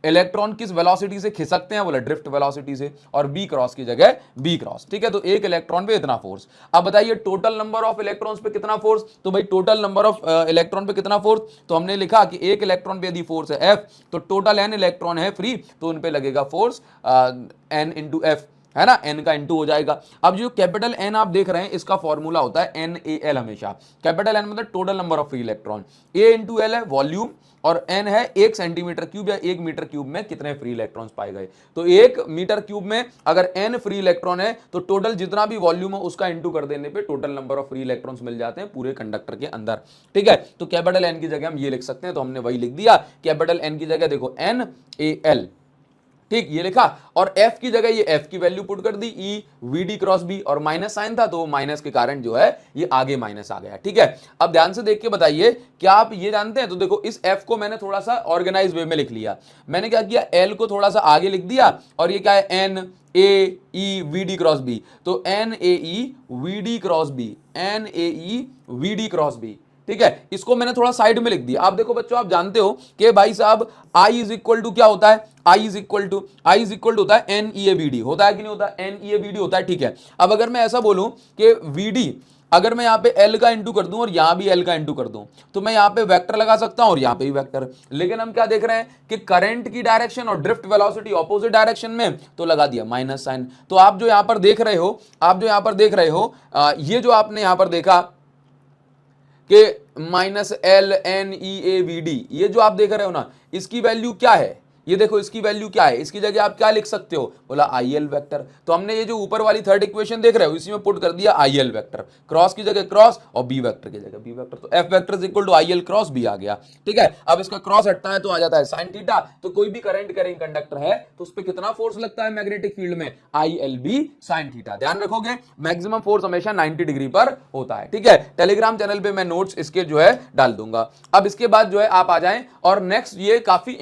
इलेक्ट्रॉन किस वेलोसिटी से खिसकते हैं, बोला ड्रिफ्ट वेलोसिटी से, और बी क्रॉस की जगह बी क्रॉस। ठीक है, तो एक इलेक्ट्रॉन पे इतना फोर्स। अब बताइए टोटल नंबर ऑफ इलेक्ट्रॉन्स पे कितना फोर्स, तो भाई टोटल नंबर ऑफ इलेक्ट्रॉन पे कितना फोर्स, तो हमने लिखा कि एक इलेक्ट्रॉन पे यदि फोर्स है F तो टोटल n इलेक्ट्रॉन है फ्री, तो उन पे लगेगा फोर्स n इंटू एफ, है ना, n का इंटू हो जाएगा। अब जो कैपिटल N आप देख रहे हैं इसका फॉर्मूला होता है NaL। हमेशा कैपिटल N मतलब total number of free electron, A into L है वॉल्यूम, और n है 1 सेंटीमीटर क्यूब या 1 मीटर क्यूब में कितने फ्री इलेक्ट्रॉन्स पाए गए। तो 1 मीटर क्यूब में अगर n फ्री इलेक्ट्रॉन है तो टोटल जितना भी वॉल्यूम है उसका इंटू कर देने पे total number of free electrons मिल जाते हैं पूरे कंडक्टर के अंदर। ठीक है, तो कैपिटल N की जगह हम ये लिख सकते हैं, तो हमने वही लिख दिया, कैपिटल N की जगह देखो NaL। ठीक, ये लिखा, और F की जगह ये F की वैल्यू पुट कर दी, E VD क्रॉस B, और माइनस साइन था तो माइनस के कारण जो है ये आगे माइनस आ गया। ठीक है, अब ध्यान से देख के बताइए, क्या आप ये जानते हैं, तो देखो इस F को मैंने थोड़ा सा ऑर्गेनाइज वे में लिख लिया। मैंने क्या किया, L को थोड़ा सा आगे लिख दिया, और ये क्या है NaE VD क्रॉस B, तो NaE VD cross B, NaE VD cross B। ठीक है, इसको मैंने थोड़ा साइड में लिख दिया। आप देखो बच्चों, आप जानते हो कि भाई साहब I इज इक्वल टू क्या होता है, I इज इक्वल टू होता है NeAVD, होता है कि नहीं होता, NeAVD होता है। ठीक है, अब अगर मैं ऐसा बोलूं कि VD, अगर मैं यहाँ पे L का इंटू कर दूं और यहाँ भी L का इंटू कर दूं तो मैं यहाँ पे वेक्टर लगा सकता हूं और यहाँ पे भी वेक्टर। लेकिन हम क्या देख रहे हैं कि करंट की डायरेक्शन और ड्रिफ्ट वेलोसिटी ऑपोजिट डायरेक्शन में, तो लगा दिया माइनस साइन। तो आप जो यहाँ पर देख रहे हो, ये जो आपने यहाँ पर देखा कि माइनस LNeAVD, ये जो आप देख रहे हो ना, इसकी वैल्यू क्या है, ये देखो इसकी वैल्यू क्या है, इसकी जगह आप क्या लिख सकते हो, बोला IL वेक्टर। तो हमने ये जो ऊपर वाली थर्ड इक्वेशन देख रहे हो इसी में पुट कर दिया IL वेक्टर, क्रॉस की जगह क्रॉस और B वेक्टर की जगह B वेक्टर, तो F vector is equal to IL cross B आ गया। ठीक है, अब इसका क्रॉस हटता है तो आ जाता है साइन थीटा। तो कोई भी करंट कैरिंग कंडक्टर है तो उस पर कितना फोर्स लगता है मैग्नेटिक फील्ड में, ILB साइन थीटा। ध्यान रखोगे, मैक्सिमम फोर्स हमेशा 90 डिग्री पर होता है। ठीक है, टेलीग्राम चैनल पे मैं नोट्स इसके जो है डाल दूंगा। अब इसके बाद जो है आप आ जाएं, और नेक्स्ट ये काफी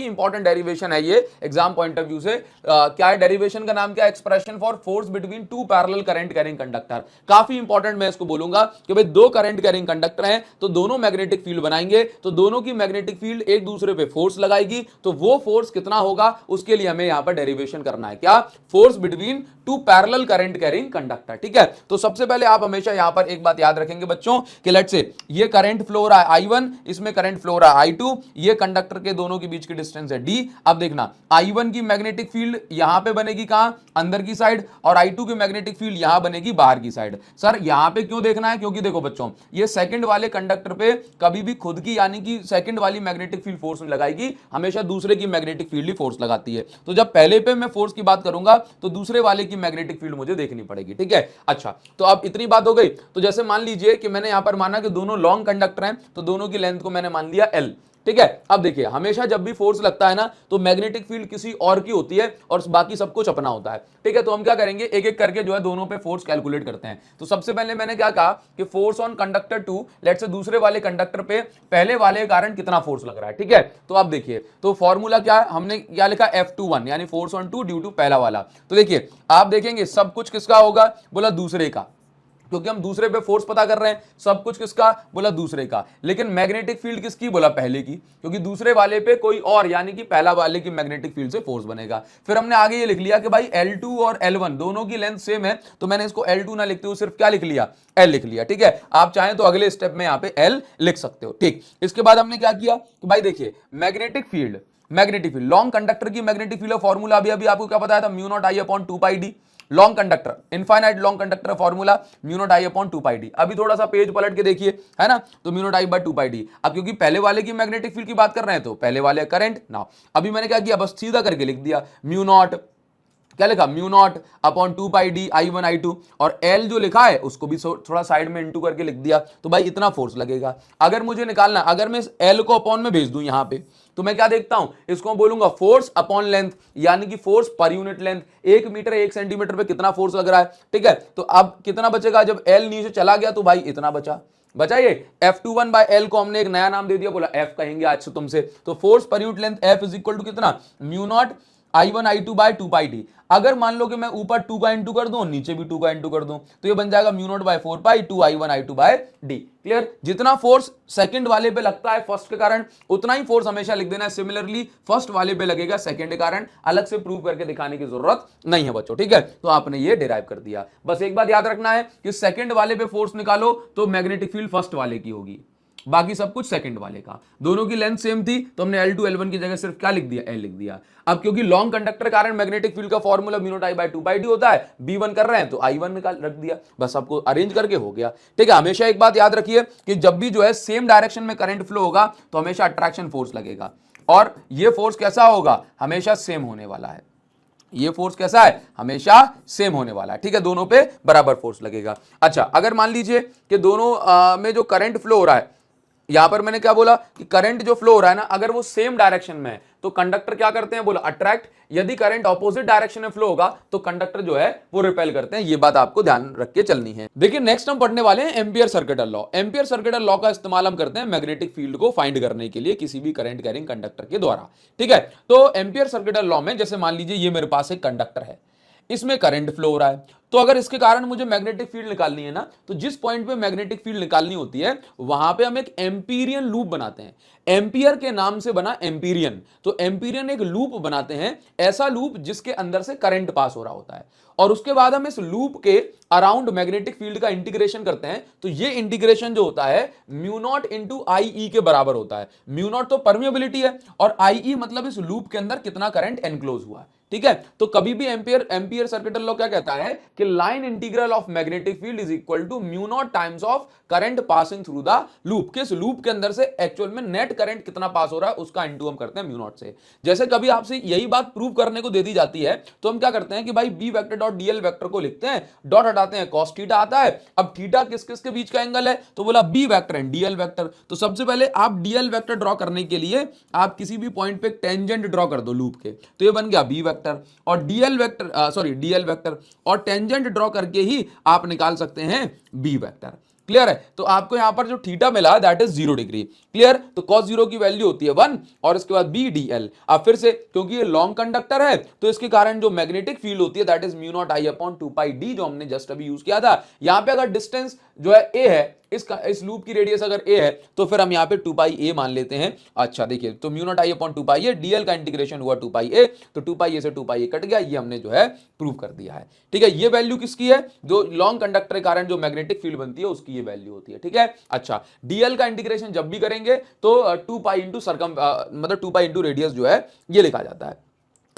इंपॉर्टेंट डेरिवेशन है ये एग्जाम पॉइंट ऑफ व्यू से। क्या है डेरिवेशन का नाम, क्या, expression for force between two parallel current carrying conductor. काफी इंपॉर्टेंट, मैं इसको बोलूंगा कि भाई दो करंट कैरिंग कंडक्टर हैं तो दोनों मैग्नेटिक फील्ड बनाएंगे, तो दोनों की मैग्नेटिक फील्ड एक दूसरे पे फोर्स लगाएगी, तो वो फोर्स कितना होगा उसके लिए हमें यहां पर डेरिवेशन करना है, क्या, force between two parallel current carrying conductor. ठीक है, तो सबसे पहले आप हमेशा यहां पर एक बात याद रखेंगे बच्चों कि लेट्स से ये करंट फ्लो हो रहा है I1, इसमें करंट फ्लो हो रहा है I2, ये कंडक्टर के दोनों के बीच की डिस्टेंस है D। अब देखना I1 की मैग्नेटिक फील्ड यहां पे बनेगी, कहां, अंदर की साइड, और I2 की मैग्नेटिक फील्ड यहां बनेगी बाहर की साइड। सर यहां पे क्यों देखना है, क्योंकि देखो बच्चों ये सेकंड वाले कंडक्टर पे कभी भी खुद की यानी कि सेकंड वाली मैग्नेटिक फील्ड फोर्स नहीं लगाएगी, हमेशा दूसरे की मैग्नेटिक फील्ड ही फोर्स लगाती है। तो जब पहले पे मैं फोर्स की बात करूंगा तो दूसरे वाले की मैग्नेटिक फील्ड मुझे देखनी पड़ेगी। ठीक है, अच्छा, तो अब इतनी बात हो गई। तो जैसे मान लीजिए कि मैंने यहां पर माना कि दोनों लॉन्ग कंडक्टर हैं तो दोनों की लेंथ को मैंने मान लिया L। ठीक है। अब देखिए हमेशा जब भी फोर्स लगता है ना तो मैग्नेटिक फील्ड किसी और की होती है और बाकी सब कुछ अपना होता है, ठीक है। तो हम क्या करेंगे, एक एक करके जो है दोनों पे फोर्स कैलकुलेट करते हैं। तो सबसे पहले मैंने क्या कहा कि force on conductor 2, let's say दूसरे वाले कंडक्टर पे पहले वाले के कारण कितना फोर्स लग रहा है, ठीक है। तो अब देखिए तो फॉर्मूला क्या है, हमने क्या लिखा F21 यानी फोर्स ऑन 2 ड्यू टू पहला वाला। तो देखिए आप देखेंगे सब कुछ किसका होगा, बोला दूसरे का, क्योंकि हम दूसरे पे फोर्स पता कर रहे हैं। सब कुछ किसका, बोला दूसरे का। लेकिन मैग्नेटिक फील्ड किसकी, बोला पहले की, क्योंकि दूसरे वाले पे कोई और यानी कि पहला वाले की मैग्नेटिक फील्ड से फोर्स बनेगा। फिर हमने आगे ये लिख लिया कि भाई L2 और L1 दोनों की लेंथ सेम है, तो मैंने इसको L2 ना लिखते हुए सिर्फ क्या लिख लिया, L लिख लिया, ठीक है। आप चाहें तो अगले स्टेप में यहां पे L लिख सकते हो, ठीक। इसके बाद हमने क्या किया कि भाई देखिए मैग्नेटिक फील्ड लॉन्ग कंडक्टर की मैग्नेटिक फील्ड फॉर्मूला अभी अभी आपको क्या बताया था, mu not I upon 2 pi D. Long conductor, infinite long conductor formula mu not I upon 2 pi D. अभी थोड़ा सा पेज पलट के देखिए, है ना, तो mu not I by 2 pi D. अब क्योंकि पहले वाले की मैग्नेटिक फील्ड की बात कर रहे हैं तो पहले वाले करंट ना, अभी मैंने क्या किया, बस सीधा करके लिख दिया म्यू नॉट, क्या लिखा, mu naught upon 2 pi D I1 I2, और L जो लिखा है उसको भी थोड़ा साइड में इनटू करके लिख दिया। तो भाई इतना फोर्स लगेगा। अगर मुझे निकालना, अगर मैं इस L को अपॉन में भेज दूं यहां पे, तो मैं क्या देखता हूं, इसको बोलूंगा फोर्स अपॉन लेंथ, यानी कि force per unit length. 1 metre 1 centimetre पे कितना फोर्स लग रहा है, ठीक है। तो अब कितना बचेगा, जब L नीचे चला गया तो भाई इतना बचा ये F21 बाय L को हमने एक नया नाम दे दिया, बोला F कहेंगे आज से तुमसे। तो force per unit length F is equal to कितना, mu not I1 I2 by 2 pi D. अगर मान लो कि मैं ऊपर 2 का इंटू कर दूं, नीचे भी 2 का इंटू कर दूं, तो ये बन जाएगा mu naught by 4 pi 2 I1 I2 बाय डी। क्लियर। जितना फोर्स सेकंड वाले पे लगता है फर्स्ट के कारण, उतना ही फोर्स हमेशा लिख देना है। सिमिलरली फर्स्ट वाले पे लगेगा सेकंड के कारण, अलग से प्रूव करके दिखाने की जरूरत नहीं है बच्चों, ठीक है। तो आपने ये डिराइव कर दिया। बस एक बात याद रखना है कि सेकंड वाले पे फोर्स निकालो तो मैग्नेटिक फील्ड फर्स्ट वाले की होगी, बाकी सब कुछ सेकंड वाले का। दोनों की लेंथ सेम थी तो हमने L2 L1 की जगह सिर्फ क्या लिख दिया, L लिख दिया। अब क्योंकि लॉन्ग कंडक्टर कारण मैग्नेटिक फील्ड का formula mu not I by 2 pi D होता है, B1 कर रहे हैं तो I1 निकाल रख दिया, बस आपको अरेंज करके हो गया, ठीक है। हमेशा एक बात याद रखिए कि जब भी जो है सेम डायरेक्शन में करंट फ्लो होगा तो हमेशा अट्रैक्शन फोर्स लगेगा, और ये फोर्स कैसा होगा, हमेशा सेम होने वाला है। ये फोर्स कैसा है, हमेशा सेम होने वाला है, ठीक है। दोनों पे बराबर फोर्स लगेगा। अच्छा, अगर मान लीजिए कि दोनों में जो करंट फ्लो हो रहा है, यहां पर मैंने क्या बोला कि करंट जो फ्लो हो रहा है ना, अगर वो सेम डायरेक्शन में है तो कंडक्टर क्या करते हैं, बोला अट्रैक्ट। यदि करंट ऑपोजिट डायरेक्शन में फ्लो होगा तो कंडक्टर जो है वो रिपेल करते हैं। ये बात आपको ध्यान रख के चलनी है। देखिए नेक्स्ट हम पढ़ने वाले हैं ampere circuital law. Ampere circuital law का इस्तेमाल हम करते हैं मैग्नेटिक फील्ड को फाइंड करने के लिए किसी भी करंट कैरिंग कंडक्टर के द्वारा, ठीक है। तो एम्पियर सर्किटल लॉ में जैसे मान लीजिए ये मेरे पास एक कंडक्टर है, इसमें करंट फ्लो हो रहा है, तो अगर इसके कारण मुझे मैग्नेटिक फील्ड निकालनी है ना, तो जिस पॉइंट पे मैग्नेटिक फील्ड निकालनी होती है वहां पे हम एक एम्पीरियन लूप बनाते हैं। एम्पियर के नाम से बना एम्पीरियन, तो एम्पीरियन एक लूप बनाते हैं, ऐसा लूप जिसके अंदर से करंट पास हो रहा होता है, और उसके बाद हम इस लूप के अराउंड मैग्नेटिक फील्ड का इंटीग्रेशन करते हैं। तो ये इंटीग्रेशन जो होता है म्यू नॉट इंटू आई ई के बराबर होता है। म्यू नॉट तो परमिएबिलिटी है और आई ई मतलब इस लूप के अंदर कितना करंट एनक्लोज हुआ है, ठीक है। तो कभी भी एम्पियर सर्किटल लॉ क्या कहता है कि line integral of magnetic field is equal to mu naught times of current passing through the loop. किस लूप के अंदर से एक्चुअल में नेट करंट कितना पास हो रहा है उसका इंटू हम करते हैं म्यू नॉट से। जैसे कभी आपसे यही बात प्रूव करने को दे दी जाती है तो हम क्या करते हैं कि भाई B vector dot DL vector को लिखते हैं, डॉट हटाते हैं, कॉस थीटा आता है। अब थीटा किस किस के बीच का एंगल है, तो बोला B vector and DL vector. तो सबसे पहले आप डीएल वेक्टर ड्रॉ करने के लिए आप किसी भी पॉइंट पे टेंजेंट ड्रॉ कर दो लूप के, तो ये बन गया बी वेक्टर, और डीएल वेक्टर और टेंजेंट ड्रॉ करके ही आप निकाल सकते हैं बी वेक्टर। क्लियर है। तो आपको यहां पर जो थीटा मिला दैट इज 0 डिग्री। क्लियर। तो cos 0 की वैल्यू होती है 1 और इसके बाद बी डी एल। अब फिर से क्योंकि ये लॉन्ग कंडक्टर है तो इसके कारण जो मैग्नेटिक फील्ड होती है that is mu naught I upon 2 pi D, जो हमने जस्ट अभी यूज किया था। यहां पे अगर डिस्टेंस जो है ए है, इस लूप की रेडियस अगर ए है तो फिर हम यहां पे 2 पाई ए मान लेते हैं। अच्छा देखिए, तो mu not I upon 2 pi A, DL का इंटीग्रेशन हुआ 2 पाई ए, तो 2 पाई ए से 2 पाई ए कट गया, ये हमने जो है प्रूव कर दिया है। ठीक है, ये वैल्यू किसकी है, जो लॉन्ग कंडक्टर के कारण जो मैग्नेटिक फील्ड बनती है उसकी ये वैल्यू होती है। ठीक है। अच्छा, डीएल का इंटीग्रेशन जब भी करेंगे तो 2 पाई इंटू मतलब 2 पाई इंटू रेडियस जो है ये लिखा जाता है।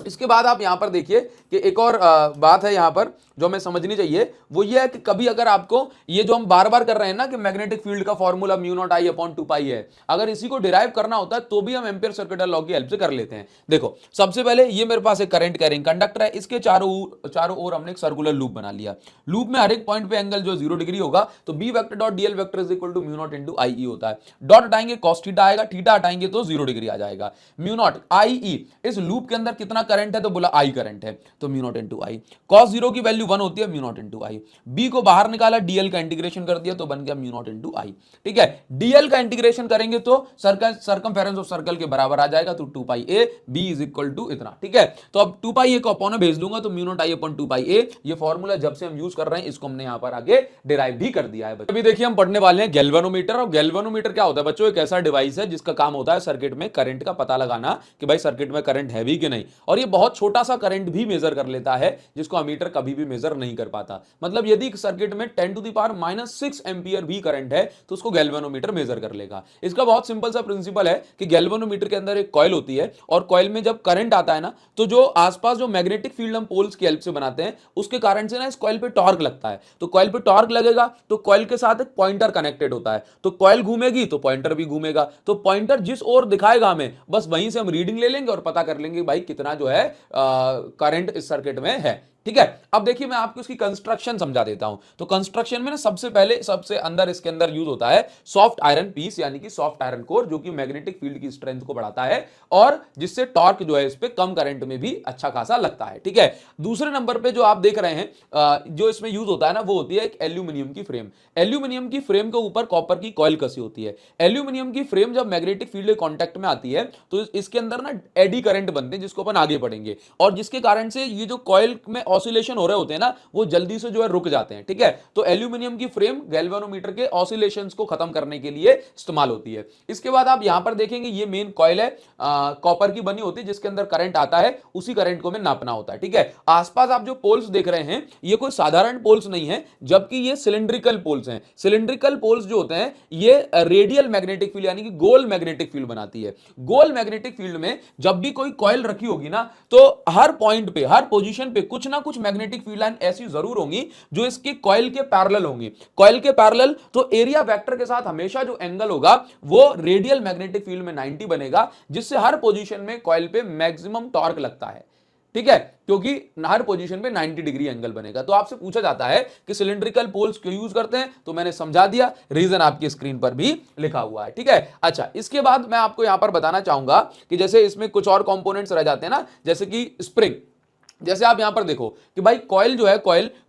इसके बाद आप यहां पर देखिए कि एक और बात है यहां पर जो हमें समझनी चाहिए, वो ये है कि कभी अगर आपको ये जो हम बार बार कर रहे हैं ना कि मैग्नेटिक फील्ड का formula mu not I upon 2 पाई है, अगर इसी को डिराइव करना होता है तो भी हम एम्पियर सर्किट लॉ की हेल्प से कर लेते हैं। देखो सबसे पहले ये मेरे पास एक करंट कैरिंग कंडक्टर है, इसके चारों ओर हमने एक सर्कुलर लूप बना लिया। लूप में हर एक पॉइंट पे एंगल जो 0 डिग्री होगा, तो B vector dot DL vector is equal to mu not into I E होता है। डॉट हटाएंगे कॉस थीटा आएगा, थीटा हटाएंगे तो 0 डिग्री आ जाएगा। म्यू नॉट आई ई, इस लूप के अंदर कितना करंट है, तो बोला आई करंट है, तो mu not into I. Cos 0 की वैल्यू 1 होती है, mu not into I. B को बाहर निकाला, डीएल का इंटीग्रेशन कर दिया तो बन गया म्यू नॉट इनटू आई। ठीक है, डीएल का इंटीग्रेशन करेंगे तो सर्कमफेरेंस ऑफ सर्कल के बराबर आ जाएगा, तो 2 pi A B is equal to इतना। ठीक है, तो अब 2 पाई ए को अपॉन में भेज दूंगा तो mu not I upon 2 pi ए, ये फॉर्मूला जब से हम यूज कर रहे हैं इसको हमने यहां पर आगे डिराइव भी कर दिया है। अभी देखिए हम पढ़ने वाले हैं गैल्वेनोमीटर। और गैल्वेनोमीटर क्या होता है बच्चों, एक ऐसा डिवाइस है जिसका काम होता है सर्किट में करंट का पता लगाना कि भाई सर्किट में करंट है भी कि नहीं, और ये बहुत छोटा सा करंट भी मेजर कर लेता है जिसको अमीटर कभी भी मेजर नहीं कर पाता। मतलब यदि सर्किट में 10 टू द पावर -6 एंपियर भी करंट है तो उसको गैल्वेनोमीटर मेजर कर लेगा। इसका बहुत सिंपल सा प्रिंसिपल है कि गैल्वेनोमीटर के अंदर एक कॉइल होती है, और कॉइल में जब करंट आता है ना, तो जो आसपास जो मैग्नेटिक फील्ड हम पोल्स की हेल्प से बनाते हैं उसके कारण से ना इस कॉइल पे टॉर्क लगता है। तो कॉइल पे टॉर्क लगेगा तो कॉइल के साथ एक पॉइंटर कनेक्टेड होता है, तो कॉइल घूमेगी तो पॉइंटर भी घूमेगा, तो पॉइंटर जिस ओर दिखाएगा हमें बस वहीं से हम रीडिंग ले लेंगे और पता कर लेंगे भाई कितना जो है करंट इस सर्किट में है। ठीक है, अब देखिए मैं आपको इसकी कंस्ट्रक्शन समझा देता हूं। तो कंस्ट्रक्शन में ना सबसे पहले सबसे अंदर इसके अंदर यूज होता है सॉफ्ट आयरन पीस, यानी कि सॉफ्ट आयरन कोर, जो कि मैग्नेटिक फील्ड की स्ट्रेंथ को बढ़ाता है और जिससे टॉर्क जो है इस पे कम करंट में भी अच्छा खासा लगता है। ठीक है, दूसरे नंबर पे जो आप देख रहे हैं जो इसमें यूज होता है ना, वो होती है एक एल्यूमिनियम की फ्रेम। एल्यूमिनियम की फ्रेम के ऊपर कॉपर की कॉइल कसी होती है। एल्यूमिनियम की फ्रेम जब मैग्नेटिक फील्ड के कांटेक्ट में आती है तो इसके अंदर ना एडी करंट बनते हैं, जिसको अपन आगे पढ़ेंगे, और जिसके कारण से ये जो कॉइल में ऑसिलेशन हो रहे होते हैं ना, वो जल्दी से जो है रुक जाते हैं। ठीक है, तो एल्यूमिनियम की फ्रेम गैल्वेनोमीटर के ऑसिलेशंस को खत्म करने के लिए इस्तेमाल होती है। इसके बाद आप यहां पर देखेंगे ये मेन कॉइल है, कॉपर की बनी होती है, जिसके अंदर करंट आता है, उसी करंट को हमें नापना होता है। ठीक है, आसपास आप जो पोल्स देख रहे हैं ये कोई साधारण पोल्स नहीं है, जबकि ये सिलिंड्रिकल पोल्स हैं। सिलिंड्रिकल पोल्स जो होते हैं ये रेडियल मैग्नेटिक फील्ड यानी कि गोल मैग्नेटिक फील्ड बनाती है। गोल मैग्नेटिक फील्ड में जब भी कोई कॉइल रखी होगी ना, तो हर पॉइंट पे, हर पोजीशन पे कुछ ना कुछ मैग्नेटिक फील्ड लाइन ऐसी जरूर होंगी जो इसकी कॉइल के पैरेलल होंगी। कॉइल के पैरेलल, तो एरिया वेक्टर के साथ हमेशा जो एंगल होगा वो रेडियल मैग्नेटिक फील्ड में 90 बनेगा, जिससे हर पोजीशन में कॉइल पे मैक्सिमम टॉर्क लगता है। ठीक है, क्योंकि हर पोजीशन पे 90 डिग्री एंगल बनेगा। तो आपसे पूछा जाता है कि सिलिंड्रिकल पोल्स क्यों यूज करते हैं, तो मैंने समझा दिया, रीजन आपकी स्क्रीन पर भी लिखा हुआ है। ठीक है, अच्छा इसके बाद मैं आपको यहां पर बताना चाहूंगा कि जैसे इसमें कुछ और कंपोनेंट्स रह जाते हैं ना, जैसे कि स्प्रिंग। जैसे आप यहां पर देखो कि भाई कॉइल जो है,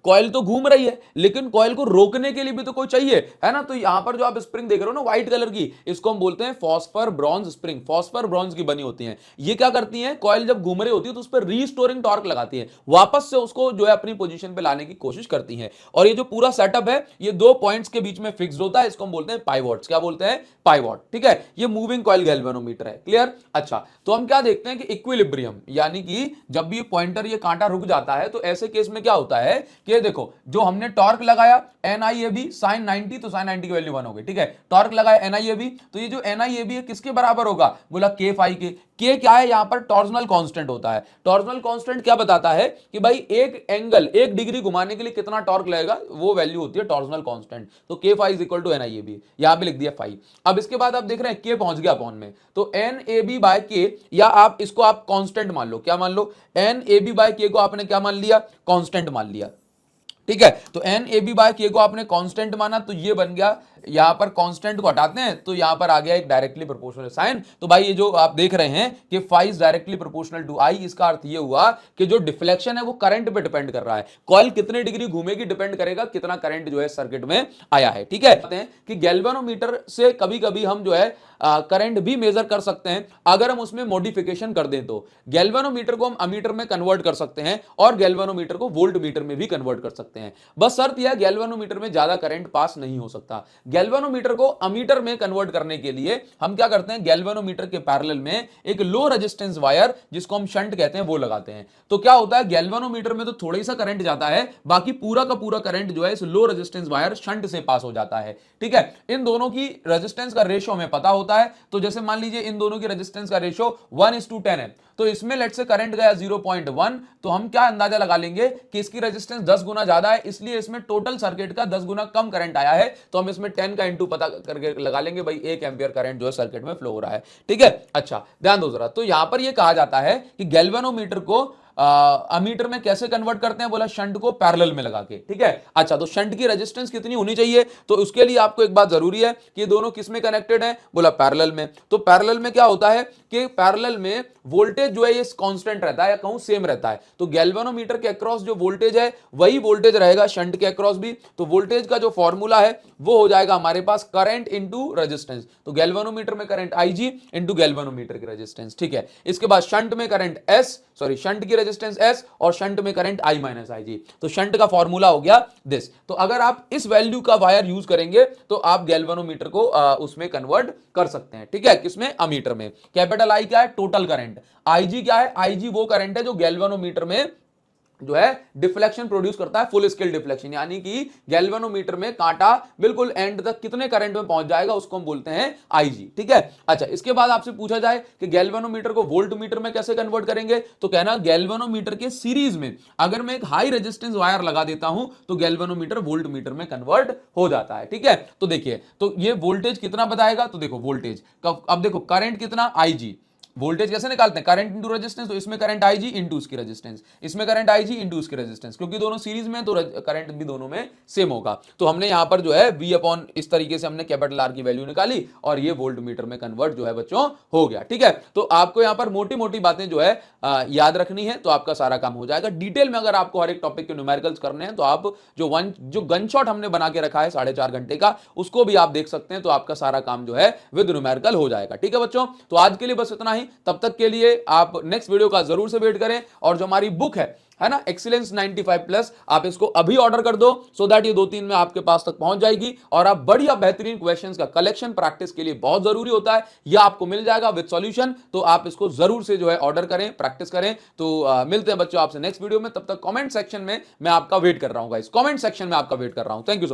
कॉइल तो घूम रही है, लेकिन कॉइल को रोकने के लिए भी तो कोई चाहिए, है ना। तो यहां पर जो आप स्प्रिंग देख रहे हो ना व्हाइट कलर की, इसको हम बोलते हैं phosphor bronze spring. Phosphor bronze की बनी होती हैं। ये क्या करती हैं, कॉइल जब घूम रही होती है तो उस पर रीस्टोरिंग टॉर्क लगाती है, वापस से उसको जो है अपनी पोजीशन पे लाने की कोशिश करती हैं। और ये जो पूरा सेटअप है ये 2 पॉइंट्स के बीच में फिक्स्ड होता है, इसको हम बोलते हैं पाइवॉट्स। क्या बोलते हैं, पाइवॉट। ठीक है, ये मूविंग कॉइल गैल्वेनोमीटर है। क्लियर। अच्छा, तो हम क्या देखते हैं कि इक्विलिब्रियम, यानी कि जब भी पॉइंटर ये कांटा रुक जाता है तो ऐसे केस में क्या होता है कि देखो जो हमने टॉर्क लगाया NIAB sin 90, तो sin 90 की वैल्यू 1 हो गई। ठीक है, टॉर्क लगाया NIAB, तो ये जो NIAB है किसके बराबर होगा, बोला K फाई के। K क्या है, यहां पर टॉर्जनल कांस्टेंट होता है। टॉर्जनल कांस्टेंट क्या बताता है कि भाई एक एंगल 1 डिग्री घुमाने के लिए कितना टॉर्क लगेगा, वो वैल्यू होती है टॉर्जनल कांस्टेंट। तो K phi is equal to NIAB, यहां पे लिख दिया फाई। अब इसके बाद आप देख रहे हैं K पहुंच गया अपॉन में, तो NAB बाय K, या आप इसको आप कांस्टेंट मान लो। क्या मान लो, NAB बाय K को आपने क्या मान लिया, कांस्टेंट मान लिया। ठीक है, तो NAB बाय K को आपने कांस्टेंट माना, तो ये बन गया, यहां पर कांस्टेंट को हटाते हैं तो यहां पर आ गया एक डायरेक्टली प्रोपोर्शनल साइन। तो भाई ये जो आप देख रहे हैं कि phi is directly proportional to I, इसका अर्थ ये हुआ कि जो डिफ्लेक्शन है वो करंट पे डिपेंड कर रहा है। कॉइल कितने डिग्री घूमेगी डिपेंड करेगा कितना करंट जो है सर्किट में आया है। ठीक है, कहते हैं कि गैल्वेनोमीटर से कभी कभी हम जो है करंट भी मेजर कर सकते हैं अगर हम उसमें मॉडिफिकेशन कर दें। तो गैल्वेनोमीटर को हम अमीटर में कन्वर्ट कर सकते हैं और गैल्वेनोमीटर को वोल्ट मीटर में भी कन्वर्ट कर सकते हैं। बस शर्त यह है गैल्वेनोमीटर में ज्यादा करंट पास नहीं हो सकता। गैल्वेनोमीटर को अमीटर में कन्वर्ट करने के लिए हम क्या करते हैं, गैल्वेनोमीटर के पैरेलल में एक लो रेजिस्टेंस वायर जिसको हम शंट कहते हैं वो लगाते हैं। तो क्या होता है, गैल्वेनोमीटर में तो थोड़ा ही सा करंट जाता है, बाकी पूरा का पूरा करंट जो है इस लो रेजिस्टेंस वायर शंट से पास हो जाता है। ठीक है, इन दोनों की रेजिस्टेंस का रेशियो हमें पता होता है। तो जैसे मान लीजिए इन दोनों की रेजिस्टेंस का रेशियो 1:10 है, तो इसमें लेट से करंट गया 0.1, तो हम क्या अंदाजा लगा लेंगे कि इसकी रेजिस्टेंस 10 गुना ज्यादा है, इसलिए इसमें टोटल सर्किट का 10 गुना कम करंट आया है। तो हम इसमें 10 का इंटू पता करके लगा लेंगे, भाई 1 एम्पियर करंट जो है सर्किट में फ्लो हो रहा है। ठीक है, अच्छा ध्यान दो जरा। तो यहां पर यह कहा जाता है कि गैल्वेनोमीटर को अमीटर में कैसे कन्वर्ट करते हैं, बोला शंट को पैरेलल में लगा के। ठीक है, अच्छा तो शंट की रेजिस्टेंस कितनी होनी चाहिए, तो उसके लिए आपको एक बात जरूरी है कि ये दोनों किस में कनेक्टेड है, बोला पैरेलल में। तो पैरेलल में क्या होता है कि पैरेलल में वोल्टेज जो है ये कांस्टेंट रहता है या कहूं सेम रहता है। तो गैल्वेनोमीटर के अक्रॉस जो वोल्टेज है वही वोल्टेज रहेगा शंट के अक्रॉस भी। तो वोल्टेज का जो फॉर्मूला है वो हो जाएगा हमारे पास करंट इंटू रेजिस्टेंस। तो गैल्वेनोमीटर में करंट IG इंटू गैल्वेनोमीटर की रेजिस्टेंस। ठीक है, इसके बाद शंट में करंट शंट की रेजिस्टेंस S और शंट में करंट I - IG। तो शंट का फॉर्मूला हो गया दिस। तो अगर आप इस वैल्यू का वायर यूज करेंगे तो आप गैल्वेनोमीटर को उसमें कन्वर्ट कर सकते हैं। ठीक है, किसमें, अमीटर में। कैपिटल I क्या है, टोटल करंट। IG क्या है, IG वो करंट है जो गैल्वेनोमीटर में जो है डिफ्लेक्शन प्रोड्यूस करता है, फुल स्केल डिफ्लेक्शन, यानी कि गैल्वेनोमीटर में कांटा बिल्कुल एंड तक कितने करंट में पहुंच जाएगा उसको हम बोलते हैं IG। ठीक है, अच्छा इसके बाद आपसे पूछा जाए कि गैल्वेनोमीटर को वोल्टमीटर में कैसे कन्वर्ट करेंगे, तो कहना गैल्वेनोमीटर के सीरीज में अगर मैं एक हाई रेजिस्टेंस वायर लगा देता हूं तो गैल्वेनोमीटर वोल्टमीटर में कन्वर्ट हो जाता है। ठीक है, तो देखिए तो ये वोल्टेज कितना बताएगा, तो देखो वोल्टेज अब देखो करंट कितना IG, वोल्टेज कैसे निकालते हैं, करंट इंटू रेजिस्टेंस। तो इसमें करंट IG इंटू उसकी रेजिस्टेंस, इसमें करंट IG इंटू उसकी रेजिस्टेंस, क्योंकि दोनों सीरीज में तो करंट भी दोनों में सेम होगा। तो हमने यहां पर जो है V अपॉन इस तरीके से हमने कैपिटल R की वैल्यू निकाली और ये वोल्ट मीटर में कन्वर्ट जो है बच्चों हो गया। ठीक है, तो आपको यहां पर मोटी मोटी बातें जो है याद रखनी है, तो आपका सारा काम हो जाएगा। डिटेल में अगर आपको हर एक टॉपिक के न्यूमेरिकल्स करने हैं तो आप जो गन शॉट हमने बना के रखा है 4.5 घंटे का, उसको भी आप देख सकते हैं, तो आपका सारा काम जो है विद न्यूमेरिकल हो जाएगा। ठीक है बच्चों, तो आज के लिए बस इतना ही। तब तक के लिए आप नेक्स्ट वीडियो का जरूर से वेट करें, और जो हमारी बुक है ना, एक्सीलेंस 95+, आप इसको अभी ऑर्डर कर दो सो दैट ये 2-3 में आपके पास तक पहुंच जाएगी, और आप बढ़िया बेहतरीन क्वेश्चंस का कलेक्शन प्रैक्टिस के लिए बहुत जरूरी होता है, यह आपको मिल जाएगा विद सॉल्यूशन। तो आप इसको जरूर से जो है ऑर्डर करें, प्रैक्टिस करें। तो मिलते हैं बच्चों आपसे नेक्स्ट वीडियो में, तब तक कमेंट सेक्शन में मैं आपका वेट कर रहा हूं गाइस, कमेंट सेक्शन में आपका वेट कर रहा हूं। Thank you.